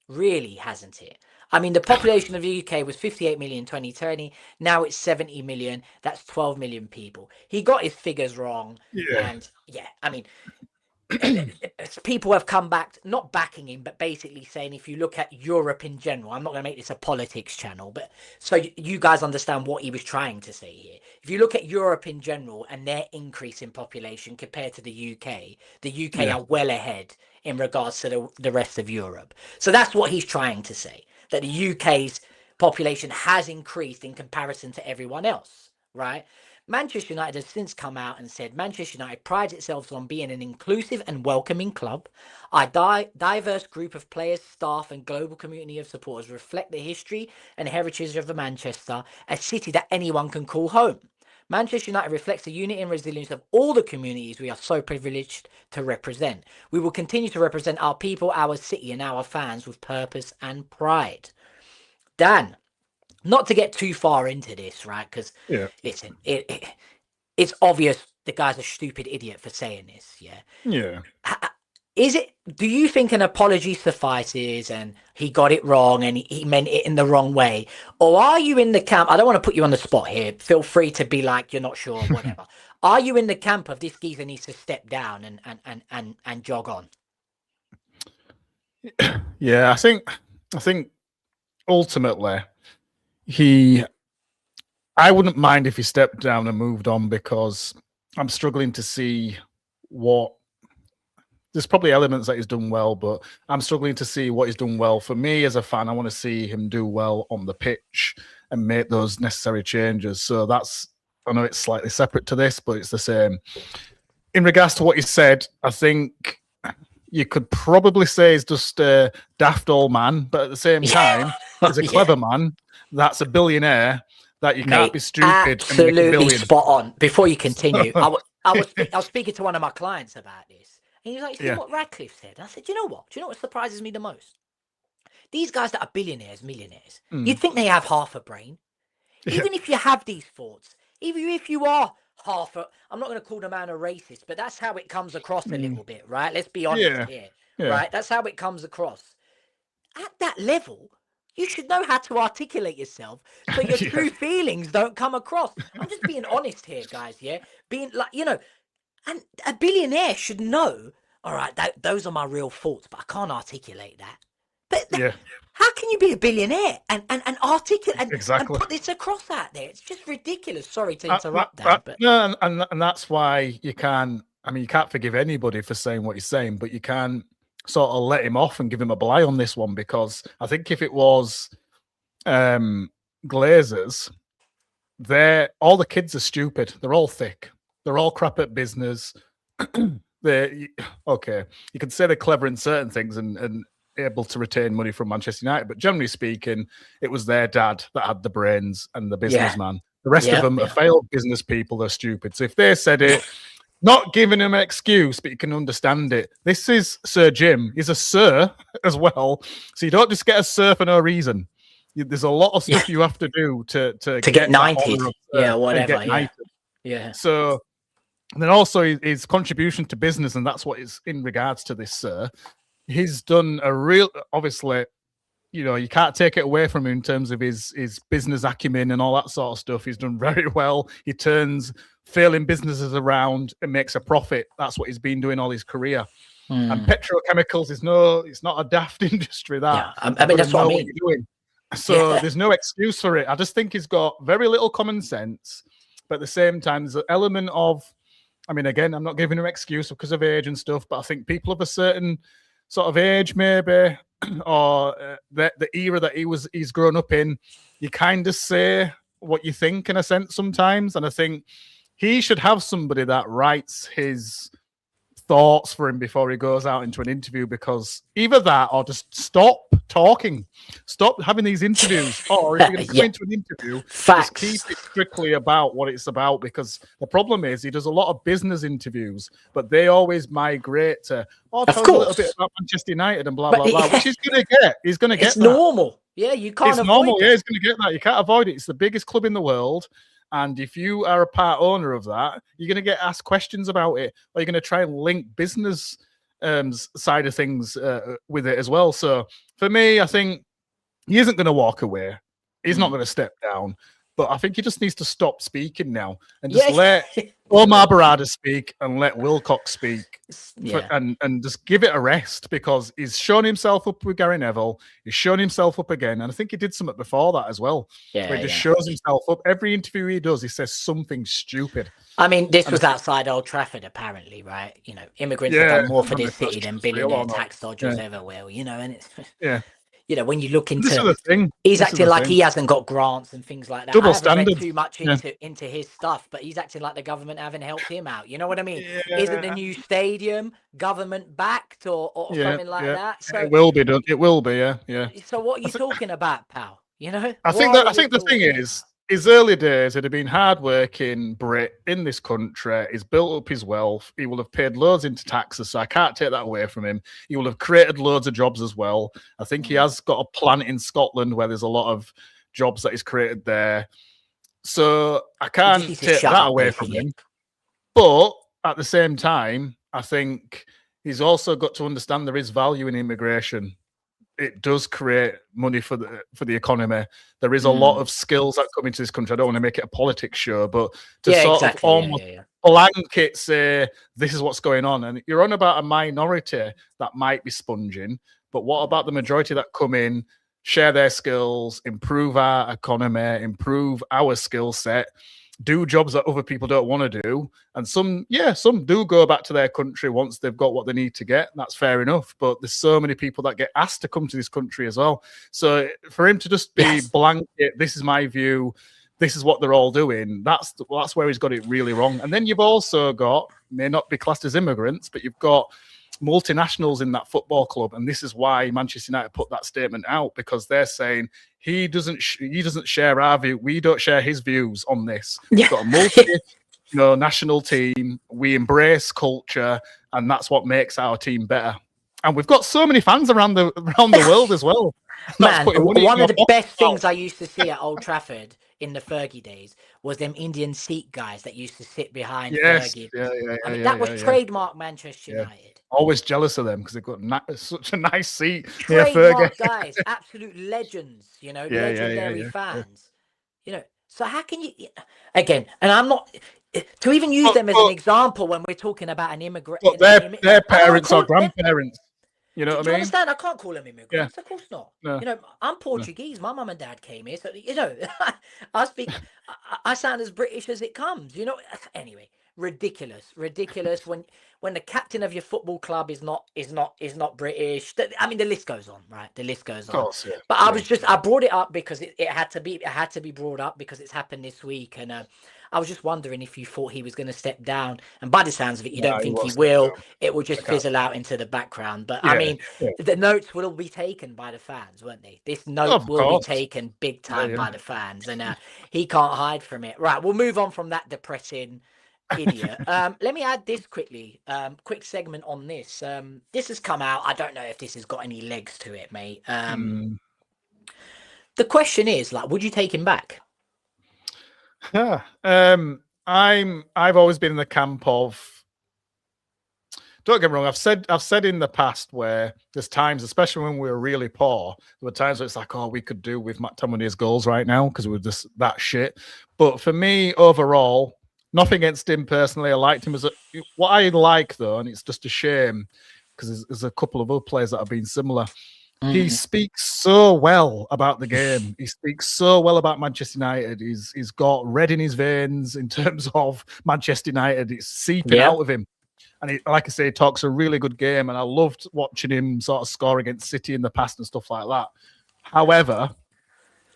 Really, hasn't it? I mean, the population of the UK was 58 million 2020. Now it's 70 million. That's 12 million people. He got his figures wrong. yeah, And yeah, I mean, people have come back, not backing him, but basically saying if you look at Europe in general, I'm not going to make this a politics channel, but so you guys understand what he was trying to say here. If you look at Europe in general and their increase in population compared to the UK yeah, are well ahead in regards to the rest of Europe. So that's what he's trying to say, that the UK's population has increased in comparison to everyone else, right? Manchester United has since come out and said Manchester United prides itself on being an inclusive and welcoming club. Our diverse group of players, staff, and global community of supporters reflect the history and heritage of the Manchester, a city that anyone can call home. Manchester United reflects the unity and resilience of all the communities we are so privileged to represent. We will continue to represent our people, our city, and our fans with purpose and pride. Dan, not to get too far into this, right? Because yeah. listen, it's obvious the guy's a stupid idiot for saying this. Yeah. Yeah. Is it? Do you think an apology suffices and he got it wrong and he meant it in the wrong way, or are you in the camp? I don't want to put you on the spot here. Feel free to be like you're not sure, whatever. Are you in the camp of this geezer needs to step down and jog on? Yeah, I think ultimately I wouldn't mind if he stepped down and moved on, because I'm struggling to see what. There's probably elements that he's done well, but I'm struggling to see what he's done well. For me as a fan, I want to see him do well on the pitch and make those necessary changes. So I know it's slightly separate to this, but it's the same. In regards to what he said, I think you could probably say he's just a daft old man, but at the same time, he's a clever man. That's a billionaire. That you can't be stupid. Absolutely spot on. Before you continue, I was speaking to one of my clients about this. And he was like, see what Ratcliffe said? And I said, do you know what? Do you know what surprises me the most? These guys that are billionaires, millionaires, you'd think they have half a brain. Even if you have these thoughts, even if you are I'm not going to call the man a racist, but that's how it comes across a little bit, right? Let's be honest here, right? That's how it comes across. At that level, you should know how to articulate yourself so your true feelings don't come across. I'm just being honest here, guys, Being like, and a billionaire should know, all right, those are my real thoughts, but I can't articulate that. But how can you be a billionaire and articulate and put this across out there? It's just ridiculous. Sorry to interrupt that. But no, and that's why you can't forgive anybody for saying what he's saying, but you can't sort of let him off and give him a bly on this one, because I think if it was Glazers, all the kids are stupid. They're all thick. They're all crap at business. You can say they're clever in certain things and able to retain money from Manchester United, but generally speaking, it was their dad that had the brains and the businessman. The rest of them are failed business people. They're stupid. So if they said it, not giving him an excuse, but you can understand it. This is Sir Jim. He's a sir as well. So you don't just get a sir for no reason. There's a lot of stuff you have to do to get knighted. Whatever. So, and then also his contribution to business, and that's what is in regards to this sir. He's done a real, obviously, you can't take it away from him in terms of his business acumen and all that sort of stuff. He's done very well. He turns failing businesses around and makes a profit. That's what he's been doing all his career. And petrochemicals it's not a daft industry. That I mean, that's what I mean. What you're doing. So there's no excuse for it. I just think he's got very little common sense, but at the same time, there's an element of, I mean, again, I'm not giving him an excuse because of age and stuff, but I think people of a certain sort of age, maybe, or the era that he's grown up in, you kind of say what you think in a sense sometimes. And I think he should have somebody that writes his thoughts for him before he goes out into an interview, because either that or just stop talking, stop having these interviews, or if you're going to go into an interview, just keep it strictly about what it's about, because the problem is he does a lot of business interviews, but they always migrate to, tell us a little bit about Manchester United and blah, blah, blah, which he's going to get. He's going to get it's normal. Yeah, you can't It's normal. Yeah, he's going to get that. You can't avoid it. It's the biggest club in the world. And if you are a part owner of that, you're going to get asked questions about it, or you're going to try and link business side of things with it as well. So for me, I think he isn't going to walk away. He's not going to step down. But I think he just needs to stop speaking now and just let Omar Barada speak and let Wilcox speak and just give it a rest, because he's shown himself up with Gary Neville. He's shown himself up again. And I think he did something before that as well. Where he just shows himself up. Every interview he does, he says something stupid. I mean, this was outside Old Trafford, apparently, right? Immigrants have done more for this city than billionaire tax dodgers ever will, and it's... when you look into he's acting like he hasn't got grants and things like that. Double I haven't standard. read too much into his stuff, but he's acting like the government haven't helped him out. You know what I mean? Isn't the new stadium government backed or something like that? So it will be done. It will be, yeah. So what are you talking about, pal? I think the thing is, his early days, he'd have been hard-working Brit in this country. He's built up his wealth. He will have paid loads into taxes, so I can't take that away from him. He will have created loads of jobs as well. I think he has got a plant in Scotland where there's a lot of jobs that he's created there. So I He just can't needs to take shut that up, away from basically. him. But at the same time, I think he's also got to understand there is value in immigration. It does create money for the economy. There is a lot of skills that come into this country. I don't want to make it a politics show, but to Yeah, sort of exactly. almost blanket say this is what's going on, and you're on about a minority that might be sponging, but what about the majority that come in, share their skills, improve our economy, improve our skill set, do jobs that other people don't want to do, and some do go back to their country once they've got what they need to get. That's fair enough, but there's so many people that get asked to come to this country as well. So for him to just be blanket, this is my view, this is what they're all doing, that's where he's got it really wrong. And then you've also got, may not be classed as immigrants, but you've got multinationals in that football club, and this is why Manchester United put that statement out, because they're saying he doesn't share our view, we don't share his views on this. We've got a national team, we embrace culture, and that's what makes our team better. And we've got so many fans around the world as well. Man, one of the best things I used to see at Old Trafford in the Fergie days was them Indian Sikh guys that used to sit behind Fergie. I mean, that was trademark Manchester United. Always jealous of them because they've got such a nice seat near Fergie. Guys, absolute legends, legendary fans. So how can you, again, and I'm not, to even use them as an example when we're talking about an immigrant. Their parents or grandparents. You know what I mean? Do you understand? I can't call them immigrants. Of course not. No. I'm Portuguese. My mum and dad came here. So, I sound as British as it comes. Anyway, ridiculous when the captain of your football club is not British. I mean, the list goes on, right? The list goes on. Of course, yeah. But I brought it up because it had to be brought up because it's happened this week, and I was just wondering if you thought he was going to step down, and by the sounds of it, you don't think he will. It will just fizzle out into the background. But I mean, the notes will be taken by the fans, won't they? This note will be taken big time by the fans, and he can't hide from it. Right, we'll move on from that depressing idiot. Let me add this quickly. Quick segment on this. This has come out. I don't know if this has got any legs to it, mate. The question is, would you take him back? Yeah. I've always been in the camp of, don't get me wrong, I've said in the past where there's times, especially when we were really poor, there were times where it's like, we could do with McTominay's goals right now because we were just that shit. But for me, overall, nothing against him personally. I liked him what I like though, and it's just a shame because there's a couple of other players that have been similar. He speaks so well about the game. He speaks so well about Manchester United. He's got red in his veins in terms of Manchester United. It's seeping out of him. And like I say, he talks a really good game. And I loved watching him sort of score against City in the past and stuff like that. However,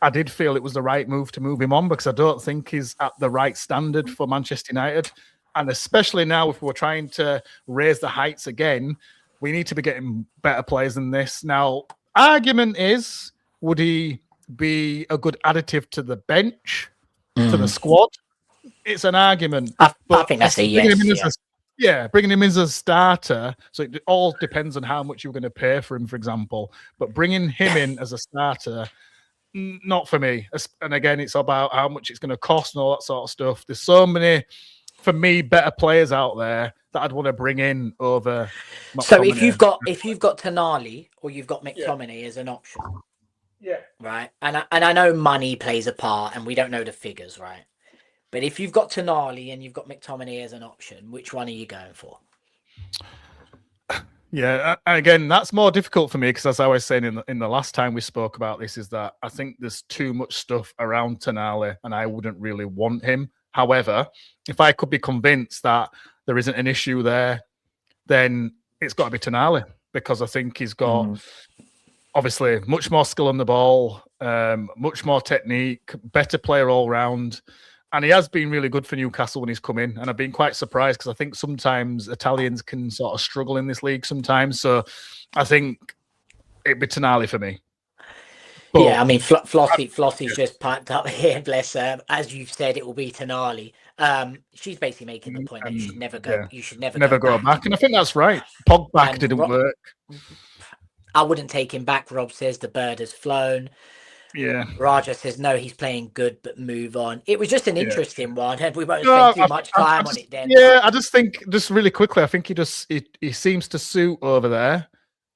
I did feel it was the right move to move him on because I don't think he's at the right standard for Manchester United. And especially now, if we're trying to raise the heights again, we need to be getting better players than this. Now, argument is, would he be a good additive to the bench, to the squad? It's an argument. I think that's a yes. Bringing him in as a starter. So it all depends on how much you're going to pay for him, for example. But bringing him in as a starter, not for me. And again, it's about how much it's going to cost and all that sort of stuff. There's so many, for me, better players out there that I'd want to bring in over McTominay. So if you've got Tonali or you've got McTominay as an option, right? And I know money plays a part, and we don't know the figures, right? But if you've got Tonali and you've got McTominay as an option, which one are you going for? Yeah, again, that's more difficult for me because, as I was saying in the last time we spoke about this, is that I think there's too much stuff around Tonali, and I wouldn't really want him. However, if I could be convinced that there isn't an issue there, then it's got to be Tonali because I think he's got obviously much more skill on the ball, much more technique, better player all round. And he has been really good for Newcastle when he's come in. And I've been quite surprised because I think sometimes Italians can sort of struggle in this league sometimes. So I think it'd be Tonali for me. But, yeah, I mean, Flossie's just piped up here, bless her. As you've said, it will be Tonali. She's basically making the point that you should never go. You should never go back. And I think that's right. Pogba didn't work. I wouldn't take him back. Rob says the bird has flown. Yeah. Raja says no, he's playing good, but move on. It was just an Yeah. interesting one, and we won't spend No, too much I time on just, it then. yeah, But I just think just really quickly, I think he seems to suit over there,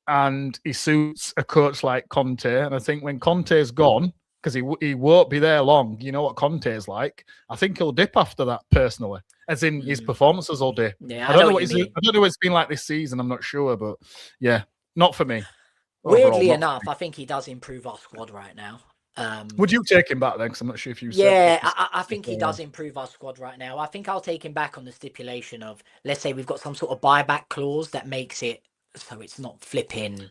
and he suits a coach like Conte. And I think when Conte's gone, because he won't be there long, you know what Conte's like. I think he'll dip after that personally, as in his performances will dip. yeah, I I don't know know what what you I mean. don't know what it's been like this season. I'm not sure, but yeah, not for me overall. Weirdly Not for enough, me. I think he does improve our squad right now. Would you take him back then? Because I'm not sure if you said Yeah, if you said I think he does improve our squad right now. I think I'll take him back on the stipulation of, let's say we've got some sort of buyback clause that makes it so it's not flipping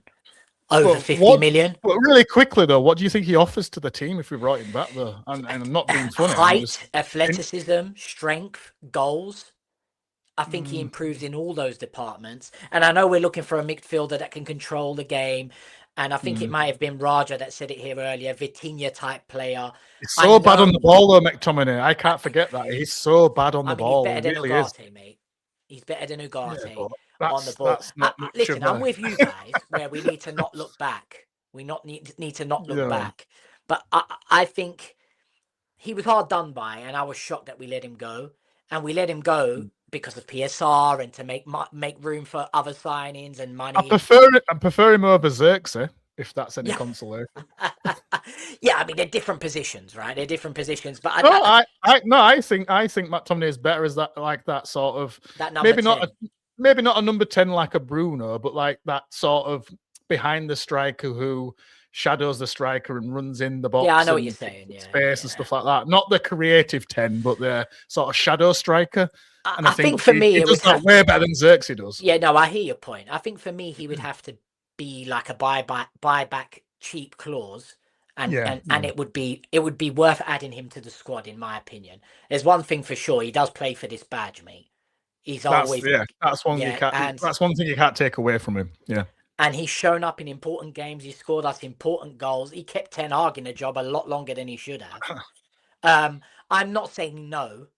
over But 50 what? million. But really quickly though, what do you think he offers to the team if we brought him back though? And I'm not being funny. I'm just. Height, athleticism, strength, goals. I think he Mm, improves in all those departments. And I know we're looking for a midfielder that can control the game. And I think it mm. might have been Raja that said it here earlier, Vitinha type player. He's I so bad on know, the ball though, McTominay. I I, can't forget that. He's so bad on I the mean, he's ball. better He than really is. Ugarte, mate. He's better than Yeah, Ugarte but on the that's ball. not much Listen, of I'm a. with you guys where we need to not look back. We not need to not look Yeah. back. But I think he was hard done by, and I was shocked that we let him go. And we let him go because of PSR and to make room for other signings and money. I prefer him over Xerxes, if that's any Yeah. consolation. Yeah, I mean they're different positions, right? They're different positions, but No, I think McTominay is better as that like that sort of that number maybe not 10. a maybe not a number 10 like a Bruno, but like that sort of behind the striker who shadows the striker and runs in the Yeah, I box know what you're and saying. Yeah, space and yeah. stuff like that. Not the creative 10, but the sort of shadow striker. And I I think think for me he it does would that have way better than Xerxes does. Yeah, no, I hear your point. I think for me, he would have to be like a buyback cheap clause, Yeah, and it would be worth adding him to the squad, in my opinion. There's one thing for sure, he does play for this badge, mate. He's always that's one you yeah, can't. and That's one thing you can't take away from him. Yeah, he's shown up in important games. He scored us important goals. He kept Ten Hag in the job a lot longer than he should have. I'm not saying no,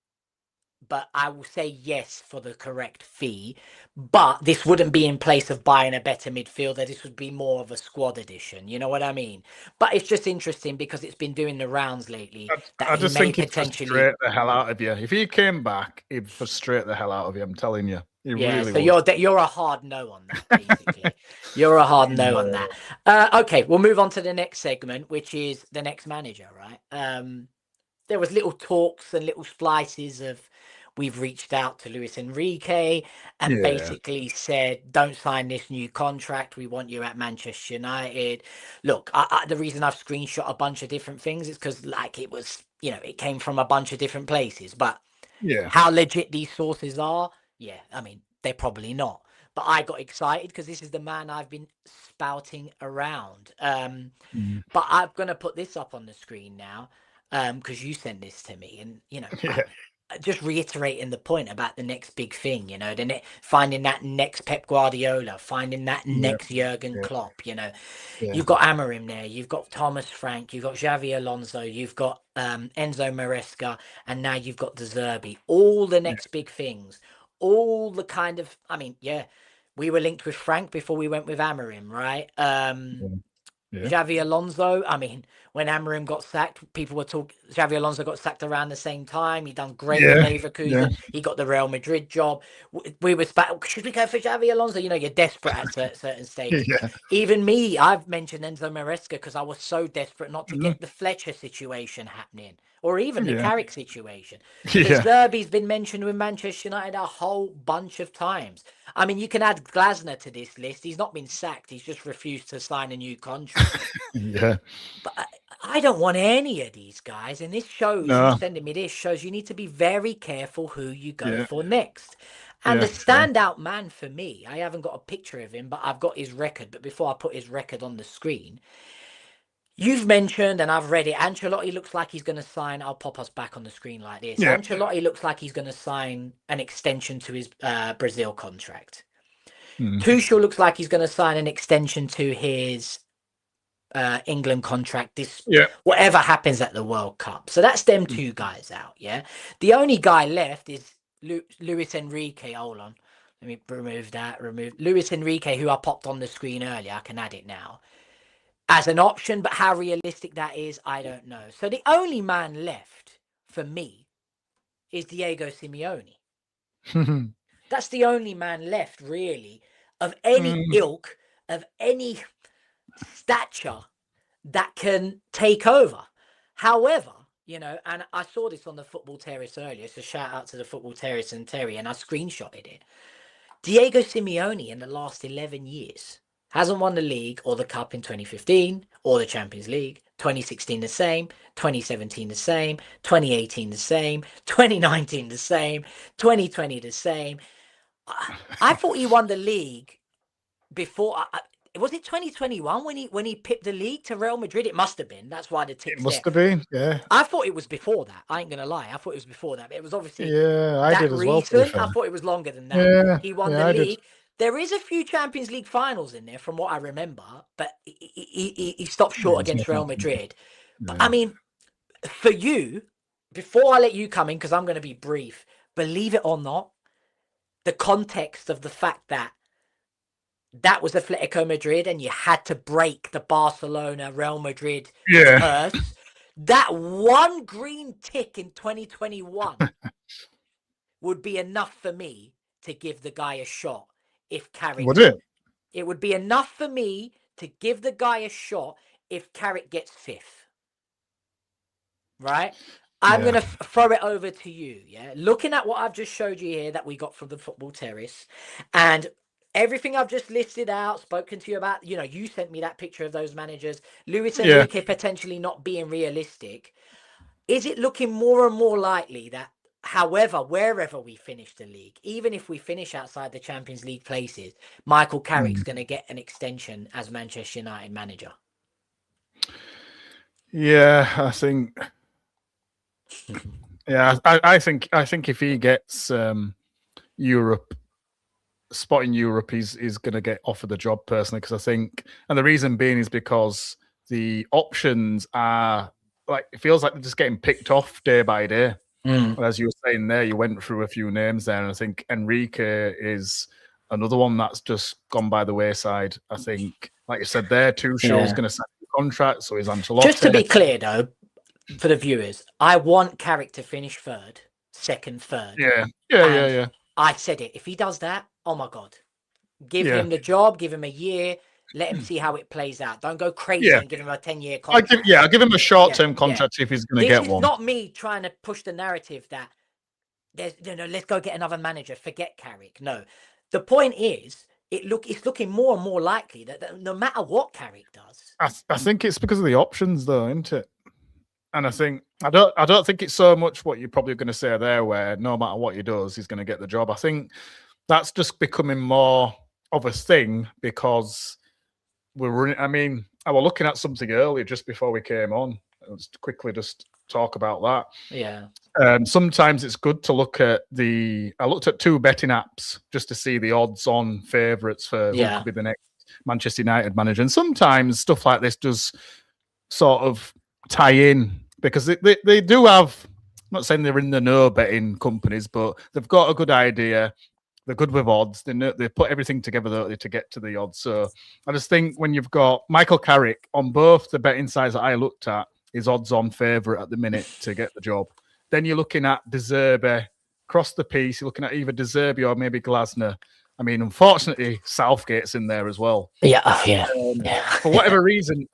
but I will say yes for the correct fee. But this wouldn't be in place of buying a better midfielder. This would be more of a squad addition. You know what I mean? But it's just interesting because it's been doing the rounds lately that I he just may think he'd potentially. frustrate the hell out of you. If he came back, he'd frustrate the hell out of you. I'm telling you, he Yeah, really so would. you're a hard no on that, basically. You're a hard no on that. Okay, we'll move on to the next segment, which is the next manager, right? There was little talks and little splices of we've reached out to Luis Enrique and Yeah, basically said, don't sign this new contract. We want you at Manchester United. Look, the reason I've screenshot a bunch of different things is because, like, it was, it came from a bunch of different places. But yeah, how legit these sources are, yeah, I mean, they're probably not. But I got excited because this is the man I've been spouting around. mm, But I'm gonna put this up on the screen now, because you sent this to me, and yeah, just reiterating the point about the next big thing. Finding that next Pep Guardiola, finding that yeah, next Jurgen yeah, Klopp. yeah, You've got Amorim there, you've got Thomas Frank, you've got Xavi Alonso, you've got Enzo Maresca, and now you've got De Zerbi. All the yeah, next big things, all the kind of. I mean, yeah, we were linked with Frank before we went with Amorim, right? yeah, Xavi Alonso, I mean, when Amorim got sacked, people were talking. Xavi Alonso got sacked around the same time. He done great with yeah, yeah, Leverkusen. He got the Real Madrid job. We were should we go for Xavi Alonso? You're desperate at certain stages. yeah, Even me, I've mentioned Enzo Maresca because I was so desperate not to mm, get the Fletcher situation happening, or even the yeah, Carrick situation. The yeah, Zerbi's been mentioned with Manchester United a whole bunch of times. I mean, you can add Glasner to this list. He's not been sacked. He's just refused to sign a new contract. yeah. But I don't want any of these guys. And this shows, you No, sending me this shows you need to be very careful who you go yeah, for next. And the yeah, yeah, standout man for me, I haven't got a picture of him, but I've got his record. But before I put his record on the screen, you've mentioned, and I've read it, Ancelotti looks like he's going to sign. I'll pop us back on the screen like this. yeah, Ancelotti looks like he's going to sign an extension to his Brazil contract. mm, Tuchel looks like he's going to sign an extension to his England contract. yeah, Whatever happens at the World Cup. So that's them mm, two guys out. Yeah. The only guy left is Luis Enrique. Hold on. Let me remove that. Remove Luis Enrique, who I popped on the screen earlier. I can add it now. as an option, but how realistic that is, I don't know. So the only man left for me is Diego Simeone. That's the only man left, really, of any ilk, of any stature that can take over. However, and I saw this on the Football Terrace earlier, so shout out to the Football Terrace and Terry, and I screenshotted it. Diego Simeone in the last 11 years hasn't won the league or the cup in 2015 or the Champions League. 2016 the same, 2017 the same, 2018 the same, 2019 the same, 2020 the same. I thought he won the league before. Was it 2021 when he pipped the league to Real Madrid? It must have been. That's why the tick's It must there. have been, yeah. I thought it was before that. I ain't gonna lie. I thought it was before that. But it was obviously I did as well. recent. I thought it was longer than that. Yeah, He won the I league. did. There is a few Champions League finals in there, from what I remember, but he stopped short against Real Madrid. But I mean, for you, before I let you come in, because I'm going to be brief, believe it or not, the context of the fact that was Atletico Madrid and you had to break the Barcelona Real Madrid curse, that one green tick in 2021 would be enough for me to give the guy a shot. If Carrick, would it? It would be enough for me to give the guy a shot if Carrick gets fifth. Right? I'm going to throw it over to you. Yeah. Looking at what I've just showed you here that we got from the Football Terrace and everything I've just listed out, spoken to you about, you sent me that picture of those managers, Luis Enrique potentially not being realistic. Is it looking more and more likely that, however, wherever we finish the league, even if we finish outside the Champions League places, Michael Carrick's going to get an extension as Manchester United manager? Yeah, I think. Yeah, I think if he gets Europe, spot in Europe, he's going to get offered the job personally, because I think, and the reason being is because the options are like, it feels like they're just getting picked off day by day. As you were saying there, you went through a few names there, and I think Enrique is another one that's just gone by the wayside. I think, like you said there, Tuchel's going to sign the contract, so is Ancelotti. Just to be clear, though, for the viewers, I want Carrick to finish second, third. Yeah. I said it. If he does that, oh my God, give him the job, give him a year, let him see how it plays out. Don't go crazy and give him a 10-year contract. I'll give him a short-term contract if he's going to get one. This is not me trying to push the narrative that there's, let's go get another manager. Forget Carrick. No, the point is, it's looking more and more likely that no matter what Carrick does. I think it's because of the options, though, isn't it? And I think I don't think it's so much what you're probably going to say there, where no matter what he does, he's going to get the job. I think that's just becoming more of a thing because we're running. I mean, I was looking at something earlier just before we came on. Let's quickly just talk about that. Yeah. Sometimes it's good to look at I looked at 2 betting apps just to see the odds-on favourites for who could be the next Manchester United manager. And sometimes stuff like this does sort of tie in, because they do have, I'm not saying they're in the know betting companies, but they've got a good idea. They're good with odds. They put everything together to get to the odds. So I just think when you've got Michael Carrick on both the betting sides that I looked at, is odds-on favourite at the minute to get the job. Then you're looking at De Zerbi, across the piece, you're looking at either De Zerbi or maybe Glasner. I mean, unfortunately, Southgate's in there as well. Yeah. For whatever reason,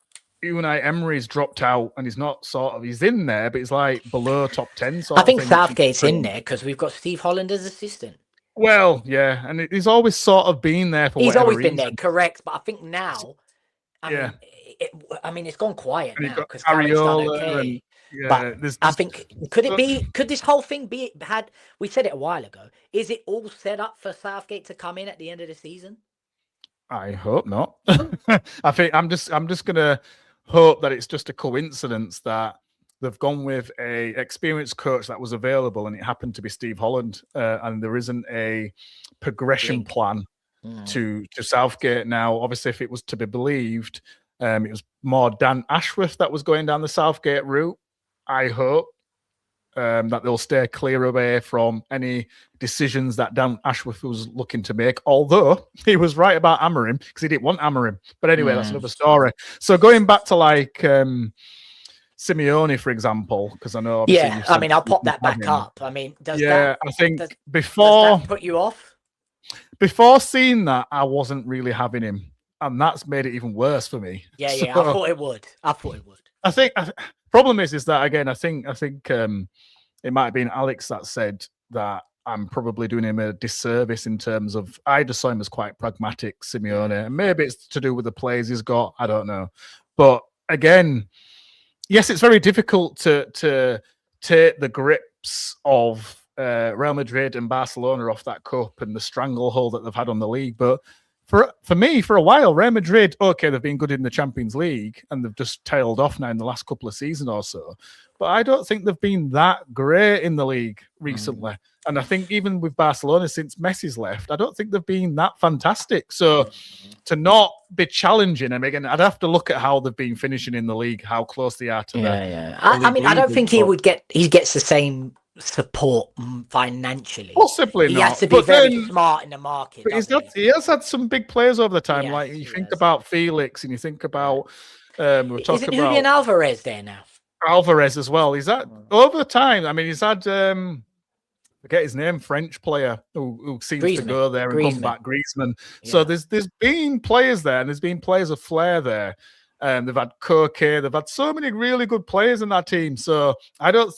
Unai Emery's dropped out and he's not he's in there, but he's like below top 10. I think Southgate's in there because we've got Steve Holland as assistant. Well, yeah, and he's always sort of been there for whatever reason. He's always been there, correct. But I think now, it's gone quiet now because Carrick's done okay. But I think could this whole thing we said it a while ago, is it all set up for Southgate to come in at the end of the season? I hope not. I think I'm just gonna hope that it's just a coincidence that they've gone with a experienced coach that was available and it happened to be Steve Holland, and there isn't a progression plan to Southgate. Now, obviously, if it was to be believed, it was more Dan Ashworth that was going down the Southgate route, I hope. that they'll stay clear away from any decisions that Dan Ashworth was looking to make. Although he was right about Amorim because he didn't want Amorim. But anyway, that's another story. So going back to like Simeone, for example, because I know obviously yeah. I mean, I'll pop that back up. I mean, does I think does before that put you off? before seeing that, I wasn't really having him, and that's made it even worse for me. Yeah, So, I thought it would. I think problem is that again, I think it might have been Alex that said that I'm probably doing him a disservice in terms of I just saw him as quite pragmatic, Simeone, and maybe it's to do with the players he's got. I don't know, but again, yes, it's very difficult to take the grips of Real Madrid and Barcelona off that cup and the stranglehold that they've had on the league. But for me, for a while, Real Madrid, okay, they've been good in the Champions League and they've just tailed off now in the last couple of seasons or so. But I don't think they've been that great in the league recently. And I think even with Barcelona, since Messi's left, I don't think they've been that fantastic. So to not be challenging them again, I'd have to look at how they've been finishing in the league, how close they are to I mean, I don't think he gets the same support financially. Possibly he not. has to be very smart in the market. But he has had some big players over the time. Like you think about Felix and you think about we're talking Isn't Julian Alvarez there now? Alvarez as well. He's had over the time. I mean, he's had forget his name, French player who seems to go there and come back, Griezmann. Yeah. So there's been players there, and there's been players of flair there. They've had Koke, they've had so many really good players in that team. So I don't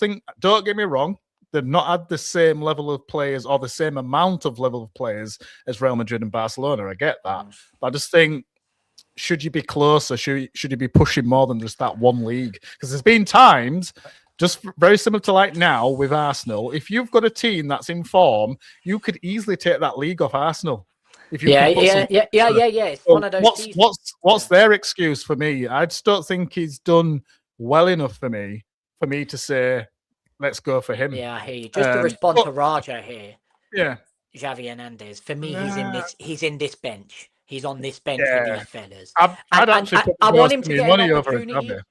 get me wrong, they've not had the same level of players or the same amount of level of players as Real Madrid and Barcelona. I get that. But I just think, should you be closer? Should you be pushing more than just that one league? Because there's been times, just very similar to like now with Arsenal, if you've got a team that's in form, you could easily take that league off Arsenal. If you It's one of those. What's their excuse for me? I just don't think he's done well enough for me to say, let's go for him. Yeah, I hear you. Just to respond to Raja here. Yeah. Xavi Hernandez. For me, he's in this bench. He's on this bench with these fellas. I want him to get an opportunity. Over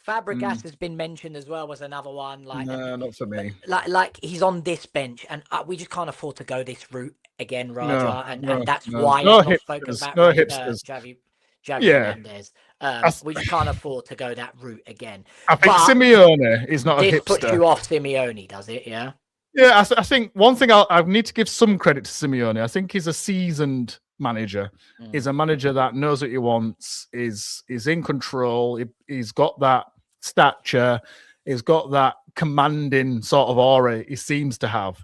Fabregas has been mentioned as well as another one. No, not for me. Like he's on this bench, and we just can't afford to go this route again, Raja. And that's why I'm not spoken about Xavi Hernandez. We just can't afford to go that route again. I think Simeone is not a hipster. This puts you off Simeone, does it? Yeah. Yeah, I think one thing I need to give some credit to Simeone. I think he's a seasoned manager. He's a manager that knows what he wants, is in control. He's got that stature. He's got that commanding sort of aura he seems to have.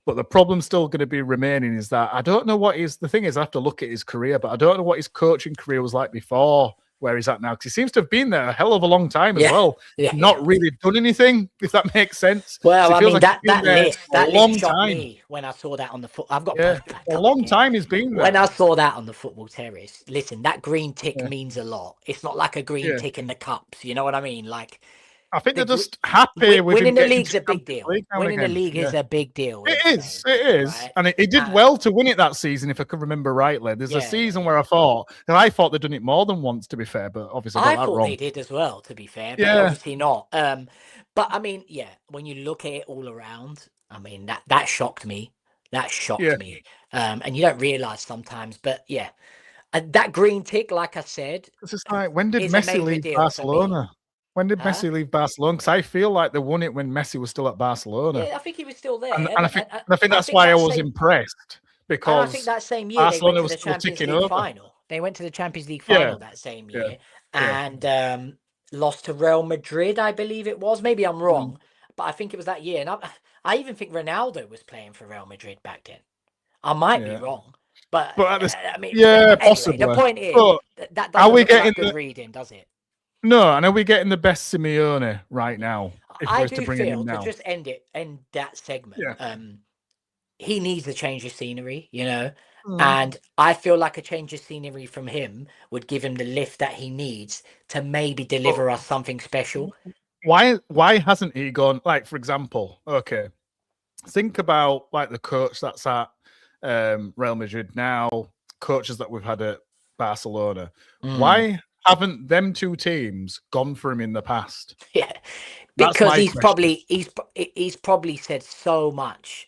But the problem's still going to be remaining is that I don't know the thing is I have to look at his career, but I don't know what his coaching career was like before where he's at now, because he seems to have been there a hell of a long time as well. Not really done anything, if that makes sense. Well, I mean, that list shocked me when I saw that on the foot. I've got a long time he's been there. When I saw that on the football terrace, listen, that green tick means a lot. It's not like a green tick in the cups. You know what I mean? Like, I think they're just happy with winning the league's a big deal. Winning the league is a big deal. It is, right? And it did well to win it that season, if I can remember rightly. There's a season where I thought they'd done it more than once, to be fair, but obviously I thought they did as well, to be fair, but obviously not. But I mean, when you look at it all around, I mean that shocked me. That shocked me. And you don't realise sometimes, but that green tick, like I said, it's just like, when did Messi leave Barcelona? When did Messi leave Barcelona? Because I feel like they won it when Messi was still at Barcelona. Yeah, I think he was still there. And I think that's why I was impressed. Because I think that same year Barcelona they went to the Champions League final. They went to the Champions League final that same year and lost to Real Madrid, I believe it was. Maybe I'm wrong, but I think it was that year. And I even think Ronaldo was playing for Real Madrid back then. I might be wrong. But I mean, possibly. The point is, that doesn't look like good reading, does it? No, and are we getting the best Simeone right now? I do feel, to just end that segment, he needs a change of scenery, and I feel like a change of scenery from him would give him the lift that he needs to maybe deliver us something special. Why hasn't he gone, like, for example, think about like the coach that's at Real Madrid now, coaches that we've had at Barcelona. Why haven't them two teams gone for him in the past? Yeah, That's because my he's question. probably said so much.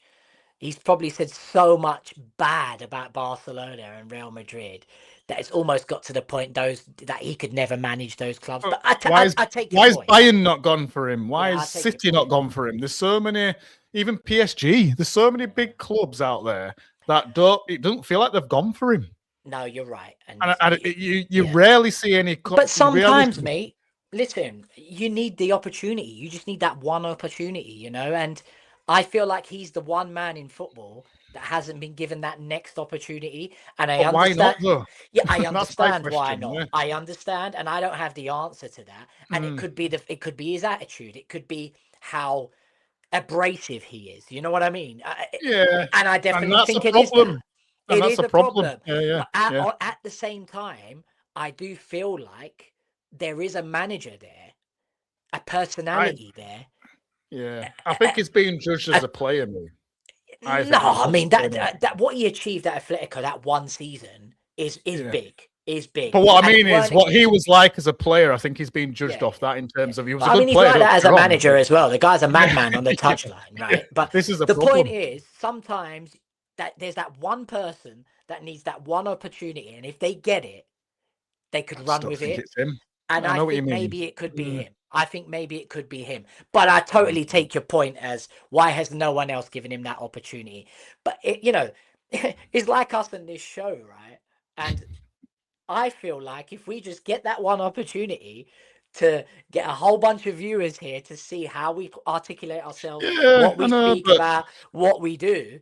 He's probably said so much bad about Barcelona and Real Madrid that it's almost got to the point that he could never manage those clubs. But I take your Why is point. Bayern not gone for him? Why Yeah, is I take your City not point. gone for him? There's so many, even PSG. There's so many Yeah. big clubs out there that don't. It doesn't feel like they've gone for him. No, you're right, and And you yeah. rarely see any. But You rarely sometimes, see. mate, listen, you need the opportunity. You just need that one opportunity, And I feel like he's the one man in football that hasn't been given that next opportunity. And I But why not understand. though? Yeah, I That's my understand why question. not. Yeah. I understand, and I don't have the answer to that. And Mm. it could be his attitude. It could be how abrasive he is. You know what I mean? Yeah. And I And definitely that's a think it is that. problem. And It that's is a a problem. problem. Yeah. Yeah. But Yeah. at the same time, I do feel like there is a manager there, a I personality there. Yeah. I A- think it's being judged a- as a player, me. I no, think that's I what's mean going on. that what he achieved at Atletico that one season is Yeah. big, is big, But what I and it mean is weren't. what he was like as a player, I think he's being judged Yeah, off that in yeah. terms of he was But a I mean, good he's player, like don't that get as me a wrong. manager as well. The guy's a Yeah. madman on the touchline, Yeah. right? But This is a the point problem. is, sometimes that there's that one person that needs that one opportunity, and if they get it, they I could just run don't with think it. it's him. And I I know what you think mean. maybe it could be Mm, him. I think maybe it could be him. But I totally mm. take your point as why has no one else given him that opportunity? But it's like us in this show, right? And I feel like if we just get that one opportunity to get a whole bunch of viewers here to see how we articulate ourselves, Yeah, what I we know, speak but about, what we do,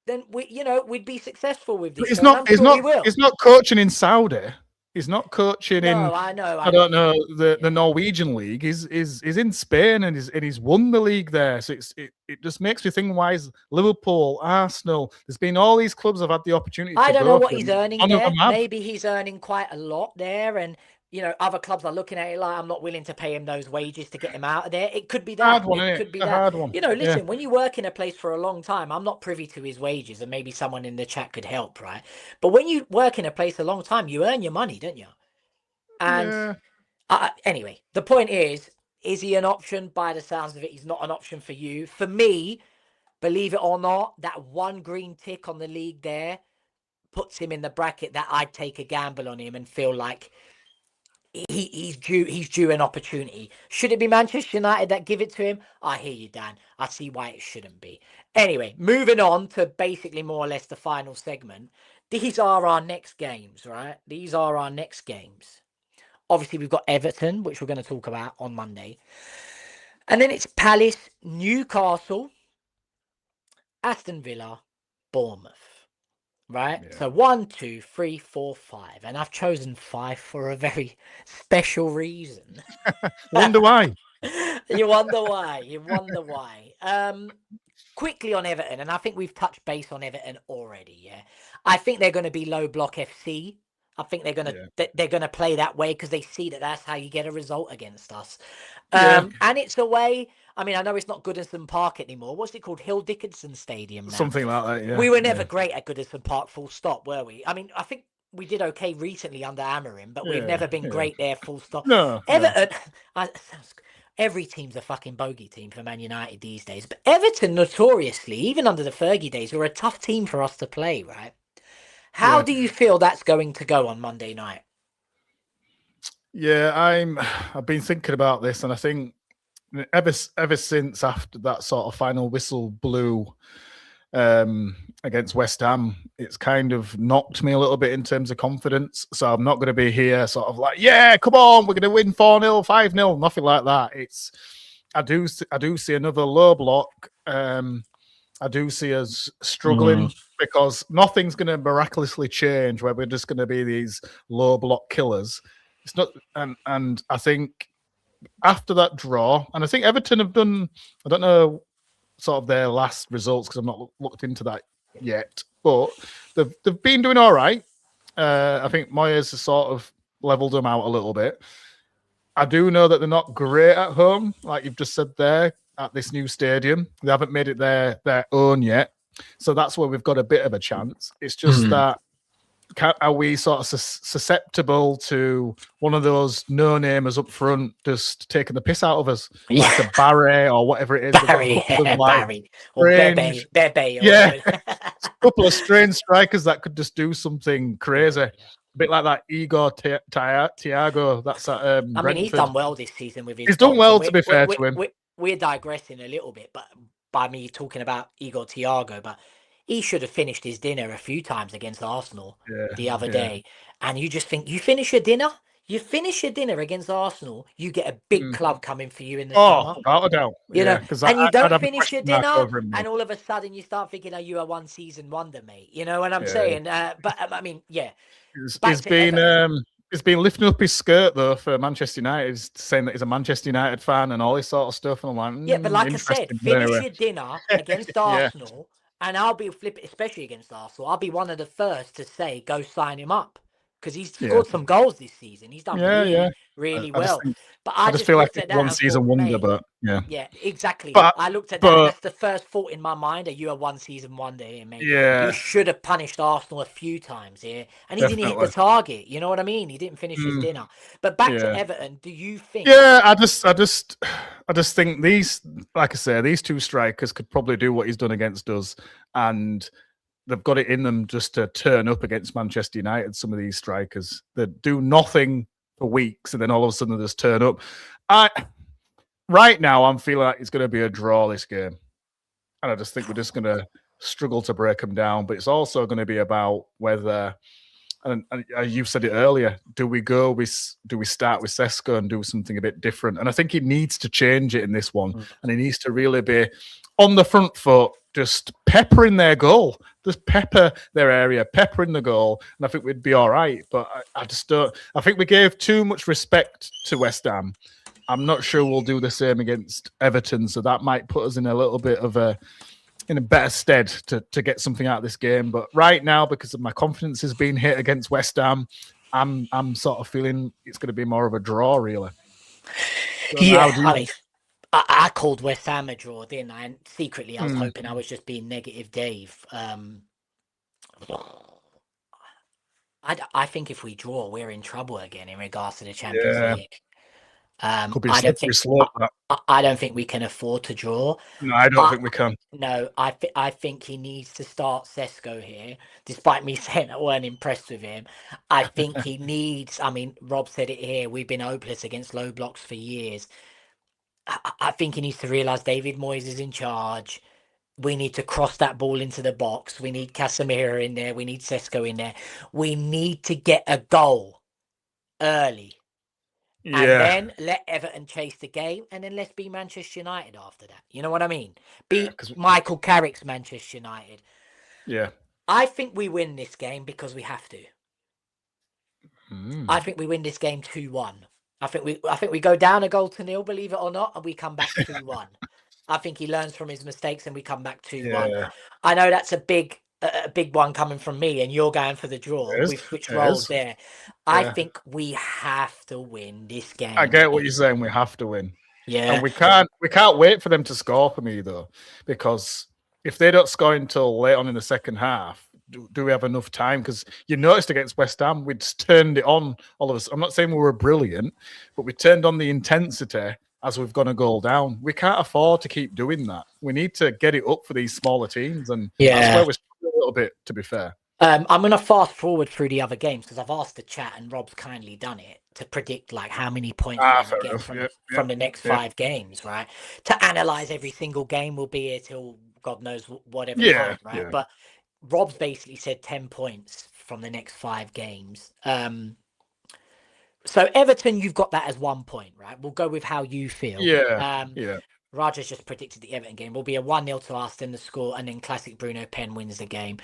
then we'd be successful with this he's show, and not. I'm He's sure we not. will. He's not coaching in Saudi. He's not coaching in. No, I know, I I know. don't know the Yeah. Norwegian league. He's in Spain and he's won the league there. So it just makes me think why is Liverpool, Arsenal. There's been all these clubs have had the opportunity I to don't know go what for he's him. earning None of there. them have. Maybe he's earning quite a lot there, and other clubs are looking at it like I'm not willing to pay him those wages to get him out of there. It could be Hard that. one, It isn't it? could be A that. hard one. Yeah. Listen, when you work in a place for a long time, I'm not privy to his wages, and maybe someone in the chat could help, right? But when you work in a place a long time, you earn your money, don't you? And Yeah. anyway, the point is he an option? By the sounds of it, he's not an option for you. For me, believe it or not, that one green tick on the league there puts him in the bracket that I'd take a gamble on him and feel like he's due an opportunity. Should it be Manchester United that give it to him? I hear you, Dan. I see why it shouldn't be. Anyway, moving on to basically more or less the final segment. These are our next games, right? These are our next games. Obviously, we've got Everton, which we're going to talk about on Monday. And then it's Palace, Newcastle, Aston Villa, Bournemouth. Right? Yeah. So 1, 2, 3, 4, 5. And I've chosen 5 for a very special reason. Wonder why. You wonder why. You wonder why. Quickly on Everton, and I think we've touched base on Everton already. Yeah, I think they're going to be low block FC. I think Yeah. they're gonna play that way because they see that that's how you get a result against us. Yeah. And it's a way. I mean, I know it's not Goodison Park anymore. What's it called? Hill Dickinson Stadium now. Something like that. Yeah. We were never Yeah. great at Goodison Park, full stop, were we? I mean, I think we did okay recently under Amarim, but we've Yeah. never been Yeah. great there, full stop. No. No. Everton, every team's a fucking bogey team for Man United these days, but Everton notoriously, even under the Fergie days, were a tough team for us to play, right? How Yeah. do you feel that's going to go on Monday night? Yeah. I've been thinking about this, and I think ever since after that sort of final whistle blew against West Ham, it's kind of knocked me a little bit in terms of confidence. So I'm not going to be here sort of like, yeah, come on, we're going to win 4-0, 5-0, nothing like that. I do see another low block. I do see us struggling because nothing's going to miraculously change where we're just going to be these low block killers. It's not, and I think after that draw, and I think Everton have done, I don't know sort of their last results because I've not looked into that yet, but they've been doing all right. I think Moyes has sort of leveled them out a little bit. I do know that they're not great at home, like you've just said there, at this new stadium. They haven't made it their own yet. So that's where we've got a bit of a chance. It's just that are we sort of susceptible to one of those no-namers up front just taking the piss out of us, Yeah, like a Barry or whatever it is? They've got a Barry, couple of like Barry, or strange, Bebe, or yeah, whatever. couple of strange strikers that could just do something crazy. A bit like that Igor Thiago. That's at I mean, he's Brentford. done well this season with his He's done goals, and well, to be fair to him. we're digressing a little bit, but by me talking about Igor Thiago, but he should have finished his dinner a few times against Arsenal Yeah, the other yeah. day, and you just think you finish your dinner against Arsenal, you get a big club coming for you in the Oh, summer. without a doubt. You know, Yeah, because and you I'd don't have a finish your question mark dinner, over him. and all of a sudden you start thinking, "Are you a one-season wonder, mate?" You know what I'm Yeah, saying? But I mean, yeah. he's, Back he's to been Everton. he's been lifting up his skirt though for Manchester United. He's saying that he's a Manchester United fan and all this sort of stuff. And I'm like, Yeah, but like I said, interesting. But finish anyway, your dinner against yeah, Arsenal, and I'll be flipping, especially against Arsenal. I'll be one of the first to say, "Go sign him up," because he's yeah, scored some goals this season. He's done yeah. really, really I just well. think But I I just just feel like looked it's at that one and thought, season wonder, mate, but yeah, yeah, exactly. but I looked at that, and but that's the first thought in my mind. Are you a one-season wonder here, mate? You yeah, should have punished Arsenal a few times here, and he didn't hit the definitely. target. You know what I mean? He didn't finish his Mm, dinner. But back to yeah. Everton, do you think? Yeah, I just think these, like I say, these two strikers could probably do what he's done against us, and they've got it in them just to turn up against Manchester United. Some of these strikers that do nothing for weeks, and then all of a sudden they just turn up. I right now I'm feeling like it's going to be a draw this game, and I just think we're just going to struggle to break them down. But it's also going to be about whether and you said it earlier. Do we start with Sesko and do something a bit different? And I think he needs to change it in this one, and he needs to really be on the front foot, just peppering their goal, just pepper their area, peppering the goal, and I think we'd be all right. But I just don't. I think we gave too much respect to West Ham. I'm not sure we'll do the same against Everton, so that might put us in a little bit of in a better stead to get something out of this game. But right now, because of my confidence has been hit against West Ham, I'm sort of feeling it's going to be more of a draw, really. Yeah, I mean, I called West Ham a draw, didn't I? And secretly, I was hoping I was just being negative, Dave. I think if we draw, we're in trouble again in regards to the Champions League. Could be a I don't slippery think slope. I don't think we can afford to draw. No, I don't think we can. No, I think he needs to start Sesko here, despite me saying I weren't impressed with him. I think he needs. I mean, Rob said it here. We've been hopeless against low blocks for years. I think he needs to realise David Moyes is in charge. We need to cross that ball into the box. We need Casemiro in there. We need Sesko in there. We need to get a goal early. And then let Everton chase the game. And then let's be Manchester United after that. You know what I mean? Beat Michael Carrick's Manchester United. Yeah. I think we win this game because we have to. I think we win this game 2-1. I think we go down a goal to nil, believe it or not, and we come back 2-1. I think he learns from his mistakes and we come back 2-1. Yeah. I know that's a big one coming from me, and you're going for the draw. We've switched roles there. I think we have to win this game. I get what you're saying. We have to win. Yeah. And we can't wait for them to score for me though, because if they don't score until late on in the second half, do we have enough time? Because you noticed against West Ham, we just turned it on all of us. I'm not saying we were brilliant, but we turned on the intensity as we've gone a goal down. We can't afford to keep doing that. We need to get it up for these smaller teams, and that's where we're struggling a little bit, to be fair. I'm going to fast forward through the other games because I've asked the chat and Rob's kindly done it to predict like how many points we'll get from the next 5 games, right? To analyze every single game, we'll be here till God knows whatever time, right? Yeah. But Rob's basically said 10 points from the next 5 games. So Everton, you've got that as 1 point, right? We'll go with how you feel. Yeah. Raja's just predicted the Everton game will be a 1-0 to us, then the score, and then classic Bruno Pen wins the game.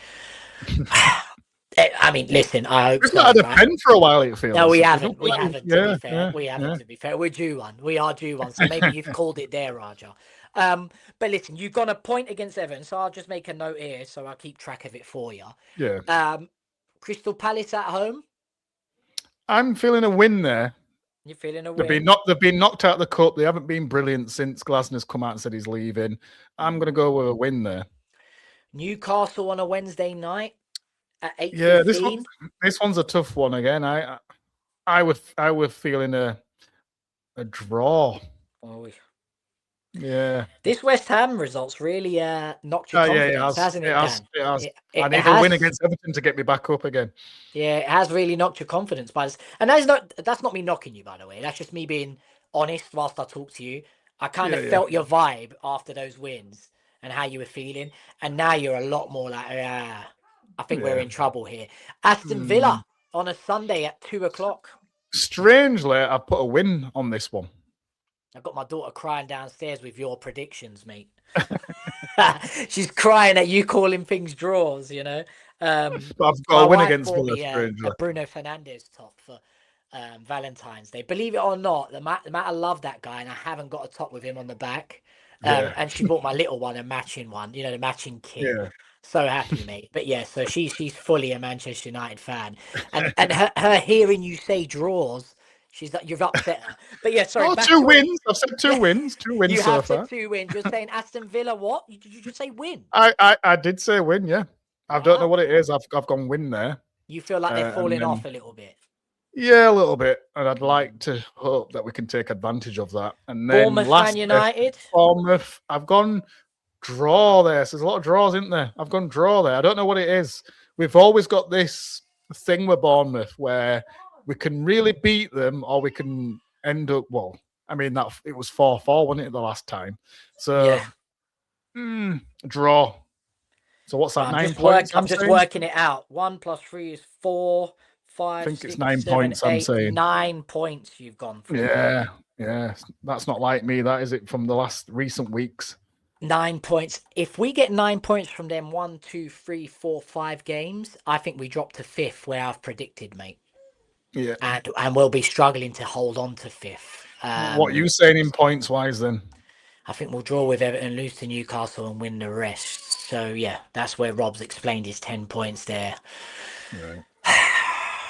I mean, listen, I hope we've not had a pen for a while, it feels. No, we haven't. We haven't, to be fair. We're due one. We are due one. So maybe you've called it there, Raja. But listen, you've got a point against Everton, so I'll just make a note here so I'll keep track of it for you. Yeah. Crystal Palace at home. I'm feeling a win there. You're feeling a win? They've been knocked out of the cup. They haven't been brilliant since Glasner's come out and said he's leaving. I'm going to go with a win there. Newcastle on a Wednesday night. at Yeah, 8:15. this one's a tough one again. I was feeling a draw. Oh, Yeah. this West Ham results really knocked your Oh yeah, confidence, hasn't it it, has, Dan? it has. I It need a win has. against Everton to get me back up again. Yeah, it has really knocked your confidence, but and that's not me knocking you, by the way. That's just me being honest whilst I talk to you. I kind of Yeah, yeah. felt your vibe after those wins and how you were feeling, and now you're a lot more like, I think we're Yeah. in trouble here. Aston Villa on a Sunday at 2 o'clock. Strangely, I put a win on this one. I've got my daughter crying downstairs with your predictions, mate. She's crying at you calling things draws, you know. But I've got My a win wife against bought Villa, me a strangely. Bruno Fernandes top for Valentine's Day. Believe it or not, the Matt I love that guy, and I haven't got a top with him on the back. Yeah. And she bought my little one a matching one, you know, the matching kit. Yeah. So happy, mate. But yeah, so she's fully a Manchester United fan, and her hearing you say draws, she's like you've upset her. But yeah, sorry, Oh, back two to it. wins. I've said two wins. Two wins You so have said far. 2 wins. You're saying Aston Villa what? Did you just say win? I did say win, yeah. I don't know Wow. what it is. I've gone win there. You feel like they're And falling then off a little bit. yeah, a little bit. And I'd like Mm. to hope that we can take advantage of that. And then Bournemouth, Man lastly, United. Bournemouth. I've gone draw there. So there's a lot of draws, isn't there? I've gone draw there. I don't know what it is. We've always got this thing with Bournemouth where we can really beat them or we can end up, well, I mean, that it was 4-4, wasn't it, the last time? Yeah. So, draw. So what's So that, I'm 9 just points I'm I'm just saying? working it out. 1 + 3 is 4, I 5, think it's 6, 9 7, points I'm 8, saying. 9 points you've gone for. Yeah, yeah. That's not like me, that is it, from the last recent weeks. 9 points. If we get 9 points from them 1, 2, 3, 4, 5 games, I think we drop to fifth where I've predicted, mate. Yeah. And we'll be struggling to hold on to fifth. What are you saying in points wise then? I think we'll draw with Everton, lose to Newcastle, and win the rest. So yeah, that's where Rob's explained his 10 points there. Right.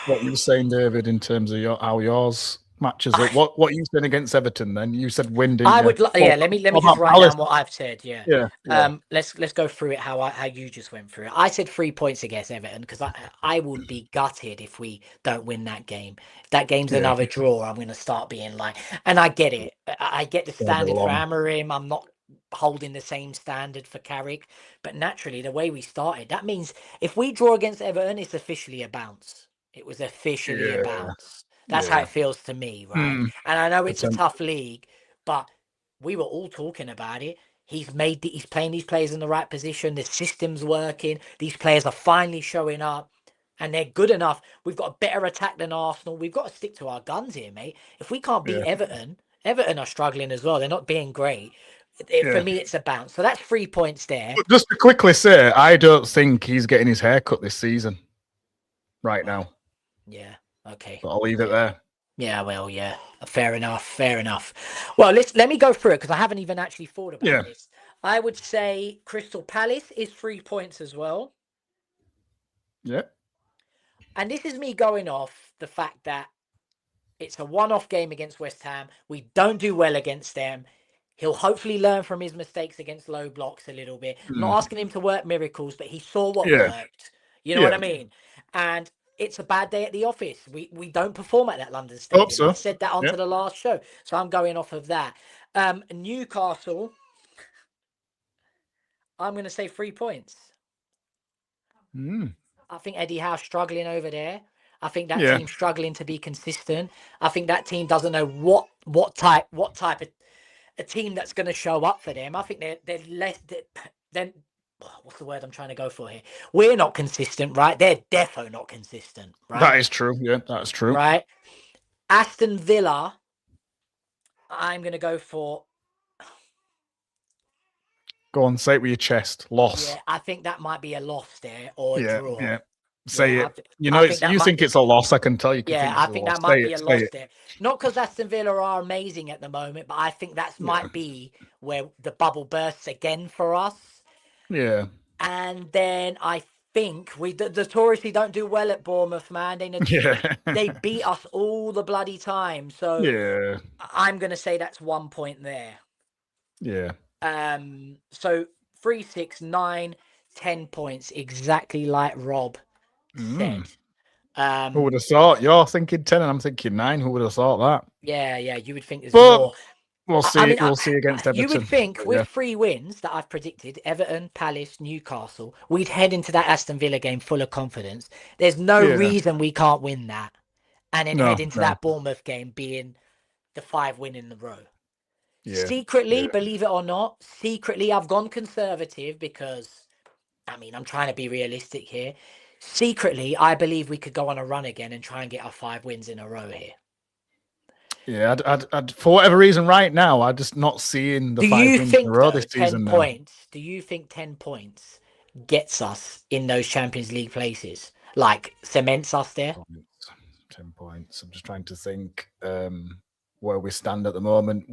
What are you saying, David, in terms of how yours matches up? What are you saying against Everton then? You said win, didn't I you? would, yeah. Let me What just about write Palace? down what I've said. Yeah. Yeah, yeah. Let's go through it how you just went through it. I said 3 points against Everton because I would be gutted if we don't win that game. If that game's Yeah. another draw, I'm gonna start being like, and I get it. I get the Gonna be standard for long. Amorim. I'm not holding the same standard for Carrick, but naturally the way we started, that means if we draw against Everton, it's officially a bounce. It was officially a Yeah, bounce. That's how yeah. it feels to me, right? And I know it's a tough league, but we were all talking about it. He's playing these players in the right position. The system's working. These players are finally showing up, and they're good enough. We've got a better attack than Arsenal. We've got to stick to our guns here, mate. If we can't beat Yeah, Everton, Everton are struggling as well. They're not being great. For yeah. me, it's a bounce. So that's 3 points there. But just to quickly say, I don't think he's getting his hair cut this season right Wow. now. Yeah. Okay. But I'll leave it Yeah. there. Yeah, well, yeah, fair enough, fair enough. Well, let me go through it because I haven't even actually thought about Yeah. this. I would say Crystal Palace is 3 points as well, Yeah. and this is me going off the fact that it's a one-off game against West Ham. We don't do well against them. He'll hopefully learn from his mistakes against low blocks a little bit. I'm not asking him to work miracles, but he saw what Yeah. worked. You know what Yeah. I mean? And it's a bad day at the office. We don't perform at that London Hope Stadium. I so. said that onto Yeah. the last show, so I'm going off of that. Newcastle, I'm going to say 3 points. I think Eddie Howe's struggling over there. I think that Yeah. team's struggling to be consistent. I think that team doesn't know what type of a team that's going to show up for them. I think they're less than what's the word I'm trying to go for here? We're not consistent, right? They're defo not consistent, That right? is true. Yeah, that's true. Right. Aston Villa, I'm going to go for. Go on, say it with your chest. Loss. Yeah, I think that might be a loss there or a Yeah, draw. yeah. Say Yeah, it. You I know, think it's that you might. think it's a loss. I can tell you can Yeah, think I it's a think loss. that might be a Say loss it. there. Not because Aston Villa are amazing at the moment, but I think that Yeah. might be where the bubble bursts again for us. Yeah. And then I think we notoriously don't do well at Bournemouth, man. Yeah. They beat us all the bloody time. So Yeah. I'm gonna say that's 1 point there. Yeah. So 3, 6, 9, 10 points, exactly like Rob said. Who would have thought? You're thinking 10 and I'm thinking 9. Who would have thought that? Yeah, you would think there's But more. we'll I see. mean, We'll see against you would Everton. think But with yeah. 3 wins that I've predicted, Everton, Palace, Newcastle, we'd head into that Aston Villa game full of confidence. There's no Yeah. reason we can't win that. And then No, head into no. that Bournemouth game being the 5 win in the row. Yeah. Secretly, Yeah. believe it or not, secretly, I've gone conservative because, I mean, I'm trying to be realistic here. Secretly, I believe we could go on a run again and try and get our 5 wins in a row here. Yeah, I'd for whatever reason, right now, I'm just not seeing the Do 5 you wins in a think, row though, this 10 season now. points, do you think 10 points gets us in those Champions League places? Like, cements us there? 10 points. I'm just trying to think where we stand at the moment.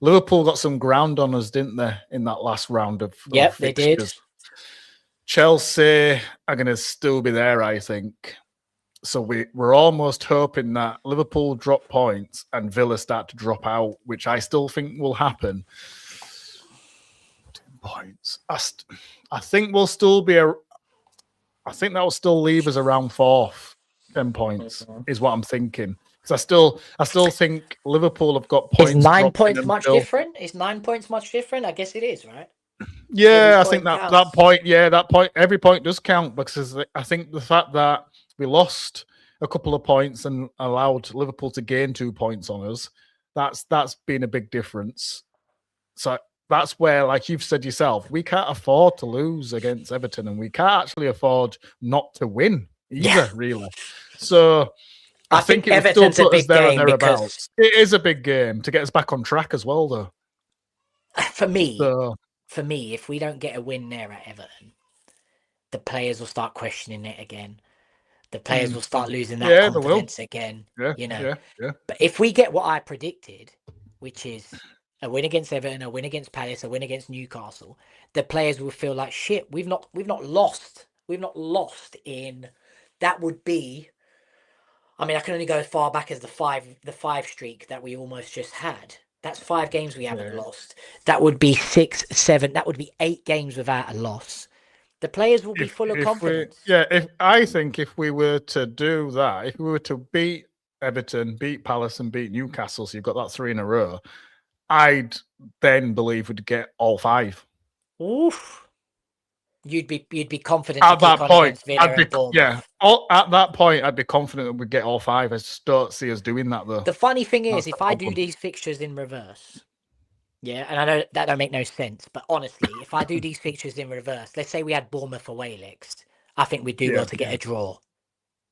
Liverpool got some ground on us, didn't they, in that last round of Yep, they did. fixtures? Chelsea are going to still be there, I think. So we're almost hoping that Liverpool drop points and Villa start to drop out, which I still think will happen. 10 points. I think we'll still be I think that will still leave us around 4th. 10 points is what I'm thinking. Because I still think Liverpool have got points. Is 9 points much different? Is 9 points much different? I guess it is, right? Yeah, I think that point. Yeah, that point. Every point does count because I think the fact that we lost a couple of points and allowed Liverpool to gain 2 points on us, that's been a big difference. So that's where, like you've said yourself, we can't afford to lose against Everton, and we can't actually afford not to win either, really. So I think it would still put us there or thereabouts. It is a big game to get us back on track as well, though. For me, if we don't get a win there at Everton, the players will start questioning it again. The players will start losing that confidence again. Yeah. But if we get what I predicted, which is a win against Everton, a win against Palace, a win against Newcastle, the players will feel like shit. We've not lost. We've not lost in. That would be. I mean, I can only go as far back as the five streak that we almost just had. That's 5 games we haven't lost. That would be 6, 7. That would be 8 games without a loss. The players will be full of confidence. I think if we were to do that, if we were to beat Everton, beat Palace, and beat Newcastle, so you've got that 3 in a row, I'd then believe we'd get all 5. Oof. You'd be confident at that point. At that point, I'd be confident that we'd get all 5. I just don't see us doing that though. The funny thing is, if I do these fixtures in reverse, and I know that don't make no sense, but honestly, if I do these fixtures in reverse, let's say we had Bournemouth away next, I think we'd do well to get a draw.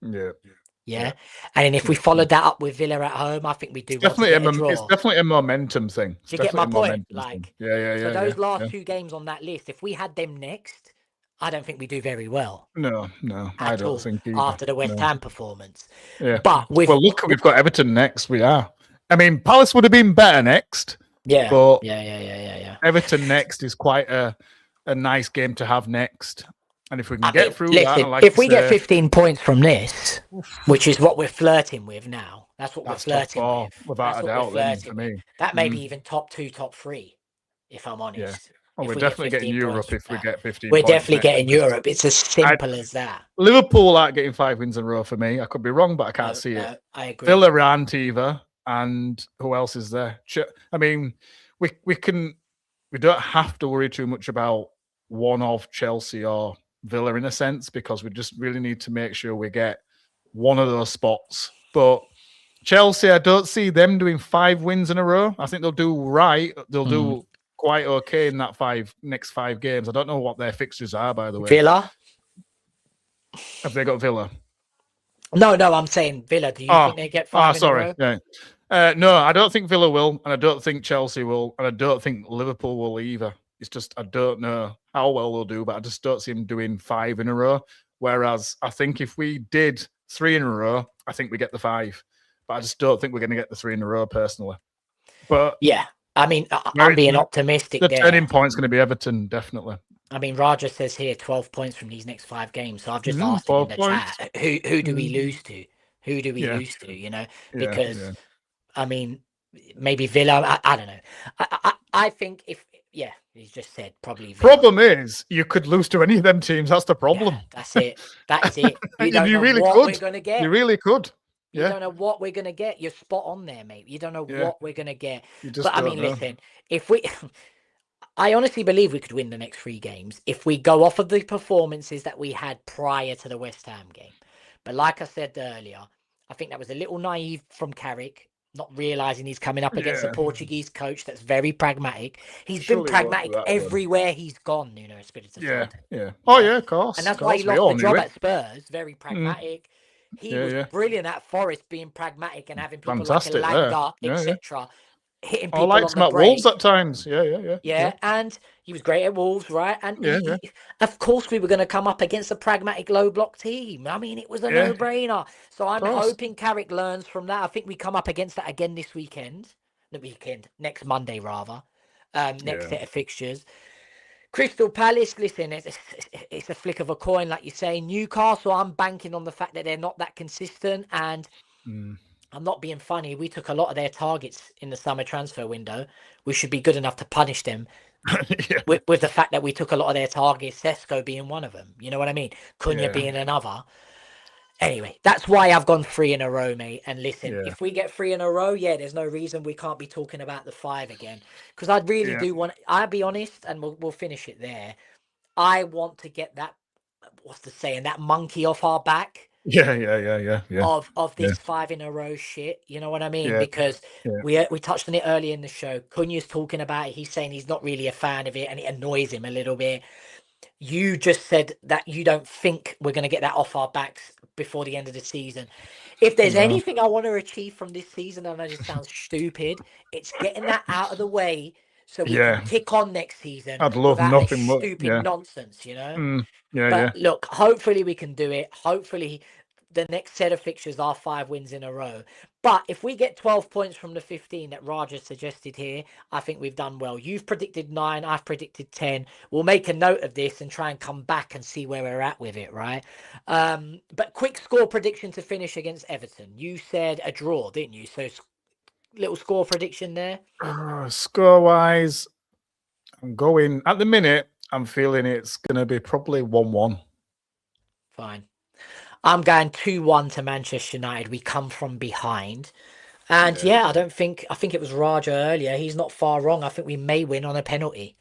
Yeah. And then if we followed that up with Villa at home, I think we'd do well to get a draw. It's definitely a momentum thing. Do you get my point? Like, so those last 2 games on that list, if we had them next, I don't think we do very well. No, I don't think either. After the West Ham performance. Yeah. But look, we've got Everton next. We are. I mean, Palace would have been better next. Yeah. But yeah. Everton next is quite a nice game to have next. And if we can get through that, if we get 15 points from this, which is what we're flirting with now, that's what we're flirting with. Without a doubt, then, for me. That may be even top 2, top 3, if I'm honest. Yeah. We're definitely getting Europe if we get 15 We're definitely getting Europe. It's as simple as that. Liverpool aren't getting 5 wins in a row for me. I could be wrong, but I can't see it. I agree. Villa aren't either. And who else is there? I mean, we don't have to worry too much about one of Chelsea or Villa in a sense, because we just really need to make sure we get one of those spots. But Chelsea, I don't see them doing 5 wins in a row. I think they'll do right. They'll do quite okay in that next 5 games. I don't know what their fixtures are, by the way. Villa? Have they got Villa? No, I'm saying Villa. Do you think they get 5 in a row? Yeah. No, I don't think Villa will, and I don't think Chelsea will, and I don't think Liverpool will either. It's just I don't know how well they'll do, but I just don't see them doing 5 in a row. Whereas I think if we did 3 in a row, I think we get the 5. But I just don't think we're going to get the 3 in a row personally. But yeah, I mean, I'm being optimistic. The turning point's going to be Everton, definitely. I mean, Raja says here 12 points from these next 5 games. So I've just asked him in the chat, who do we lose to? Who do we lose to? You know, because I mean, maybe Villa. I don't know. I think if Yeah, he's just said probably Villa. Problem is, you could lose to any of them teams. That's the problem. Yeah, that's it. That is it. You don't You know really what could. we're gonna get. You really could. You Yeah. don't know what we're gonna get. You're spot on there, mate. You don't know Yeah. what we're gonna get. You just But I don't mean, know. listen, if we I honestly believe we could win the next 3 games if we go off of the performances that we had prior to the West Ham game. But like I said earlier, I think that was a little naive from Carrick, not realising he's coming up against a Yeah. Portuguese coach that's very pragmatic. He's been Surely it won't be pragmatic that one. everywhere he's gone, Nuno Espirito Yeah. Santo. Yeah. Oh, Yeah. yeah, of course. And that's Of why course. he We lost all the knew job it. at Spurs. Very pragmatic. He Yeah, was yeah. brilliant at Forest, being pragmatic and having people Fantastic like there. Elanga, Yeah, yeah. etc., hitting I people liked on him the at Wolves break. at times. Yeah, yeah, yeah. Yeah, and he was great at Wolves, right? And Yeah, yeah. of course, we were going to come up against a pragmatic low block team. I mean, it was a Yeah, no-brainer. So I'm course. hoping Carrick learns from that. I think we come up against that again this weekend. Next Monday, rather. Next Yeah. set of fixtures. Crystal Palace, listen, it's a flick of a coin, like you say. Newcastle, I'm banking on the fact that they're not that consistent, and I'm not being funny. We took a lot of their targets in the summer transfer window. We should be good enough to punish them Yeah. with the fact that we took a lot of their targets, Sesko being one of them. You know what I mean? Cunha Yeah. being another. Anyway, that's why I've gone 3 in a row, mate. And listen, Yeah. if we get 3 in a row, yeah, there's no reason we can't be talking about the 5 again. Because I'd really Yeah. do want. I'll be honest, and we'll finish it there. I want to get that. What's the saying? That monkey off our back Yeah, yeah, yeah, yeah, yeah. of Yeah. this 5 in a row shit. You know what I mean? Yeah. Because Yeah. we touched on it earlier in the show. Cunha's talking about it. He's saying he's not really a fan of it, and it annoys him a little bit. You just said that you don't think we're going to get that off our backs before the end of the season. If there's No. anything I want to achieve from this season, and I know it sounds stupid, it's getting that out of the way so we Yeah. can kick on next season I'd love without this nothing more. stupid Yeah. nonsense, you know? Yeah, yeah. But look, hopefully we can do it. Hopefully the next set of fixtures are 5 wins in a row. But if we get 12 points from the 15 that Raja suggested here, I think we've done well. You've predicted 9, I've predicted 10. We'll make a note of this and try and come back and see where we're at with it, right? But quick score prediction to finish against Everton. You said a draw, didn't you? So little score prediction there. Score-wise, I'm going at the minute. I'm feeling it's going to be probably 1-1. Fine. I'm going 2-1 to Manchester United. We come from behind. And yeah, I think it was Raja earlier. He's not far wrong. I think we may win on a penalty.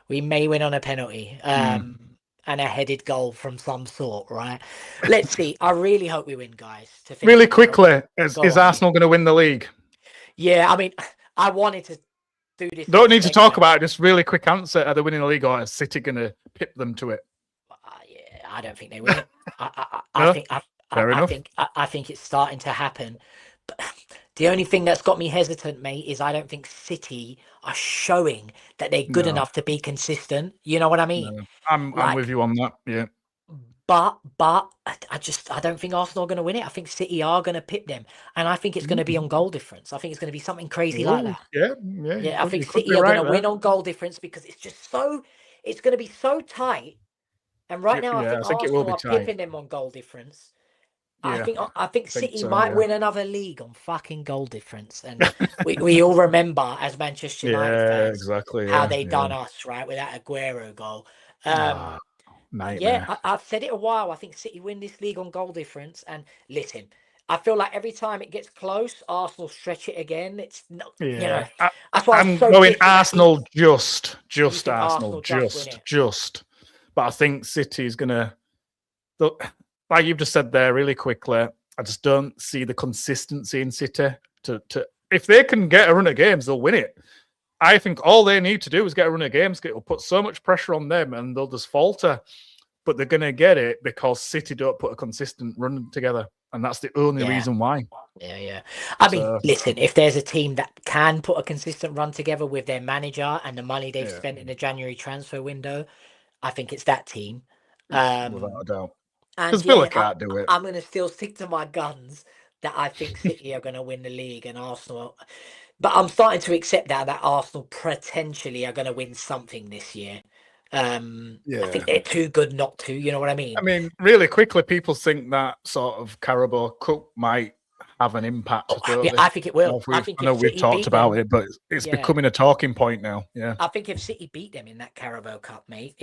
We may win on a penalty. And a headed goal from some sort, right? Let's see. I really hope we win, guys. To finish Really it. quickly, is Go on. Arsenal going to win the league? Yeah, I mean, I wanted to do this. Don't need to talk about it. Just really quick answer. Are they winning the league, or is City going to pip them to it? Yeah, I don't think they win it. No? I think it's starting to happen. But the only thing that's got me hesitant, mate, is I don't think City are showing that they're good enough to be consistent. You know what I mean? No. I'm with you on that. Yeah. But I don't think Arsenal are going to win it. I think City are going to pip them, and I think it's going to be on goal difference. I think it's going to be something crazy like that. Yeah. I think City are going to win on goal difference because it's just so. It's going to be so tight. And right now, I think it will Arsenal be are tight. pipping them on goal difference. Yeah, I think City so, might win another league on fucking goal difference, and we all remember as Manchester United fans exactly. how they done us right with that Aguero goal. Nightmare. I've said it a while. I think City win this league on goal difference. And listen, I feel like every time it gets close, Arsenal stretch it again. It's not, you know, that's why I'm so going Arsenal, just Arsenal Arsenal, just. just. But I think City's gonna, like you've just said there, really quickly. I just don't see the consistency in City. To if they can get a run of games, they'll win it. I think all they need to do is get a run of games. It'll put so much pressure on them, and they'll just falter. But they're going to get it because City don't put a consistent run together, and that's the only reason why. Yeah. I mean, listen, if there's a team that can put a consistent run together with their manager and the money they've spent in the January transfer window, I think it's that team. Without a doubt. Because Villa can't do it. I'm going to still stick to my guns that I think City are going to win the league and Arsenal. But I'm starting to accept that Arsenal potentially are going to win something this year. I think they're too good not to. You know what I mean? I mean, really quickly, people think that sort of Carabao Cup might have an impact, don't Yeah, they? I think it will. I I think know if we've City talked beat about them, it, but it's yeah, becoming a talking point now. Yeah. I think if City beat them in that Carabao Cup, mate,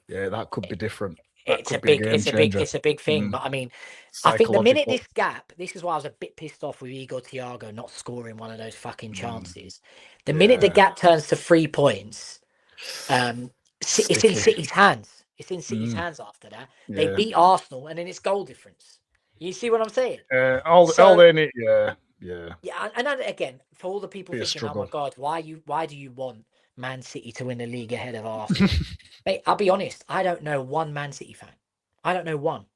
Yeah, that could be different. That could be a game changer. it's a big thing. Mm. But I mean, I think the minute Psychological. this gap, this is why I was a bit pissed off with Igor Thiago not scoring one of those fucking Mm. chances. The minute the Yeah. gap turns to 3 points, it's in Sticky. City's hands. It's in City's Mm. hands after that. They Yeah. beat Arsenal, and then it's goal difference. You see what I'm saying? All So they need. Yeah. Yeah. yeah, and then again, for all the people Be a thinking, "Oh my struggle. God, why do you want Man City to win the league ahead of Arsenal?" Mate, I'll be honest, I don't know one Man City fan. I don't know one.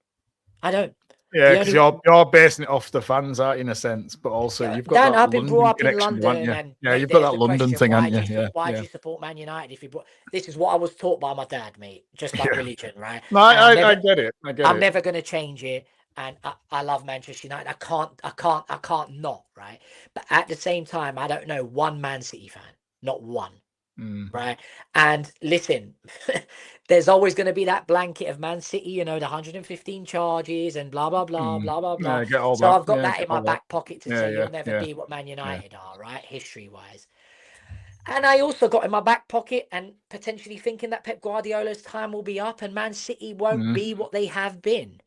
I don't. Yeah, The because only you're basing it off the fans, are in a sense, but also Yeah, you've got Dan, that I've been brought London up in connection, haven't London, you? and Yeah, mate, you've got there's that the London question: thing, haven't you? Yeah, why do yeah, you support Man United? If you this is what I was taught by my dad, mate, just like yeah. religion, right? No, And I get it. I get I'm it. never going to change it. And I love Manchester United. I can't not, right? But at the same time, I don't know one Man City fan, not one. Mm. Right. And listen, there's always going to be that blanket of Man City, the 115 charges and blah, blah, blah, Mm. blah, blah, blah. Yeah, get all So that. I've got Yeah, that get in my all that. back pocket to Yeah, say yeah, you'll never yeah, be what Man yeah. United are, right? History wise. And I also got in my back pocket and potentially thinking that Pep Guardiola's time will be up and Man City won't Mm. be what they have been.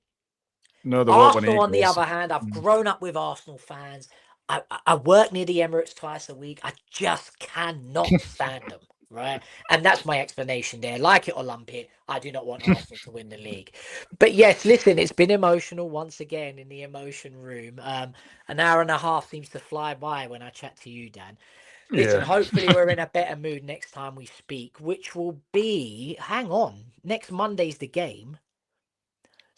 No, they won't when Arsenal, he on the goes. other hand, I've Mm. grown up with Arsenal fans. I work near the Emirates twice a week. I just cannot stand them, right? And that's my explanation there. Like it or lump it, I do not want Arsenal to win the league. But yes, listen, it's been emotional once again in the emotion room. An hour and a half seems to fly by when I chat to you, Dan. Listen, Yeah. hopefully we're in a better mood next time we speak, which will be, hang on, next Monday's the game.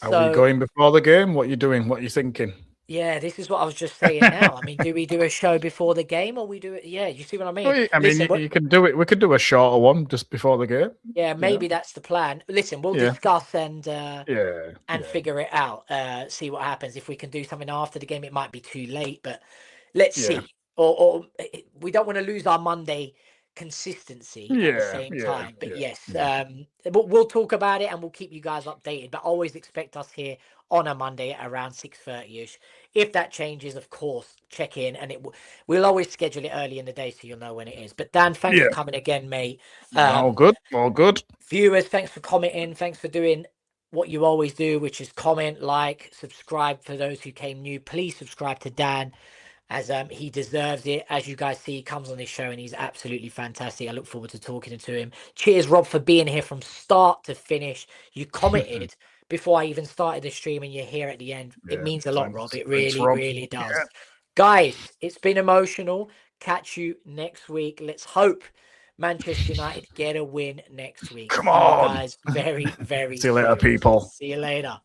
Are we So going before the game? What are you doing? What are you thinking? yeah, this is what I was just saying now. I mean, do we do a show before the game or we do it? Yeah, you see what I mean? I mean, Listen, you can do it. We could do a shorter one just before the game. yeah, You know? maybe that's the plan. Listen, we'll Yeah. discuss Yeah. and Yeah. figure it out. See what happens. If we can do something after the game, it might be too late, but let's Yeah. see. Or we don't want to lose our Monday consistency at the Yeah. same Yeah. time. But Yeah. yes, Yeah. but we'll talk about it and we'll keep you guys updated. But always expect us here on a Monday at around 6:30ish. If that changes, of course, check in and we'll always schedule it early in the day so you'll know when it is. But Dan, thanks for Yeah. coming again, mate. All good. All good. Viewers, thanks for commenting. Thanks for doing what you always do, which is comment, like, subscribe. For those who came new, please subscribe to Dan, as he deserves it. As you guys see, he comes on this show and he's absolutely fantastic. I look forward to talking to him. Cheers, Rob, for being here from start to finish. You commented before I even started the stream and you're here at the end. It Yeah. means a lot, Rob. Thanks. It Thanks, really, Rob. really does. Yeah. Guys, it's been emotional. Catch you next week. Let's hope Manchester United get a win next week. Come See you on. guys very, very See you later, soon. people. See you later.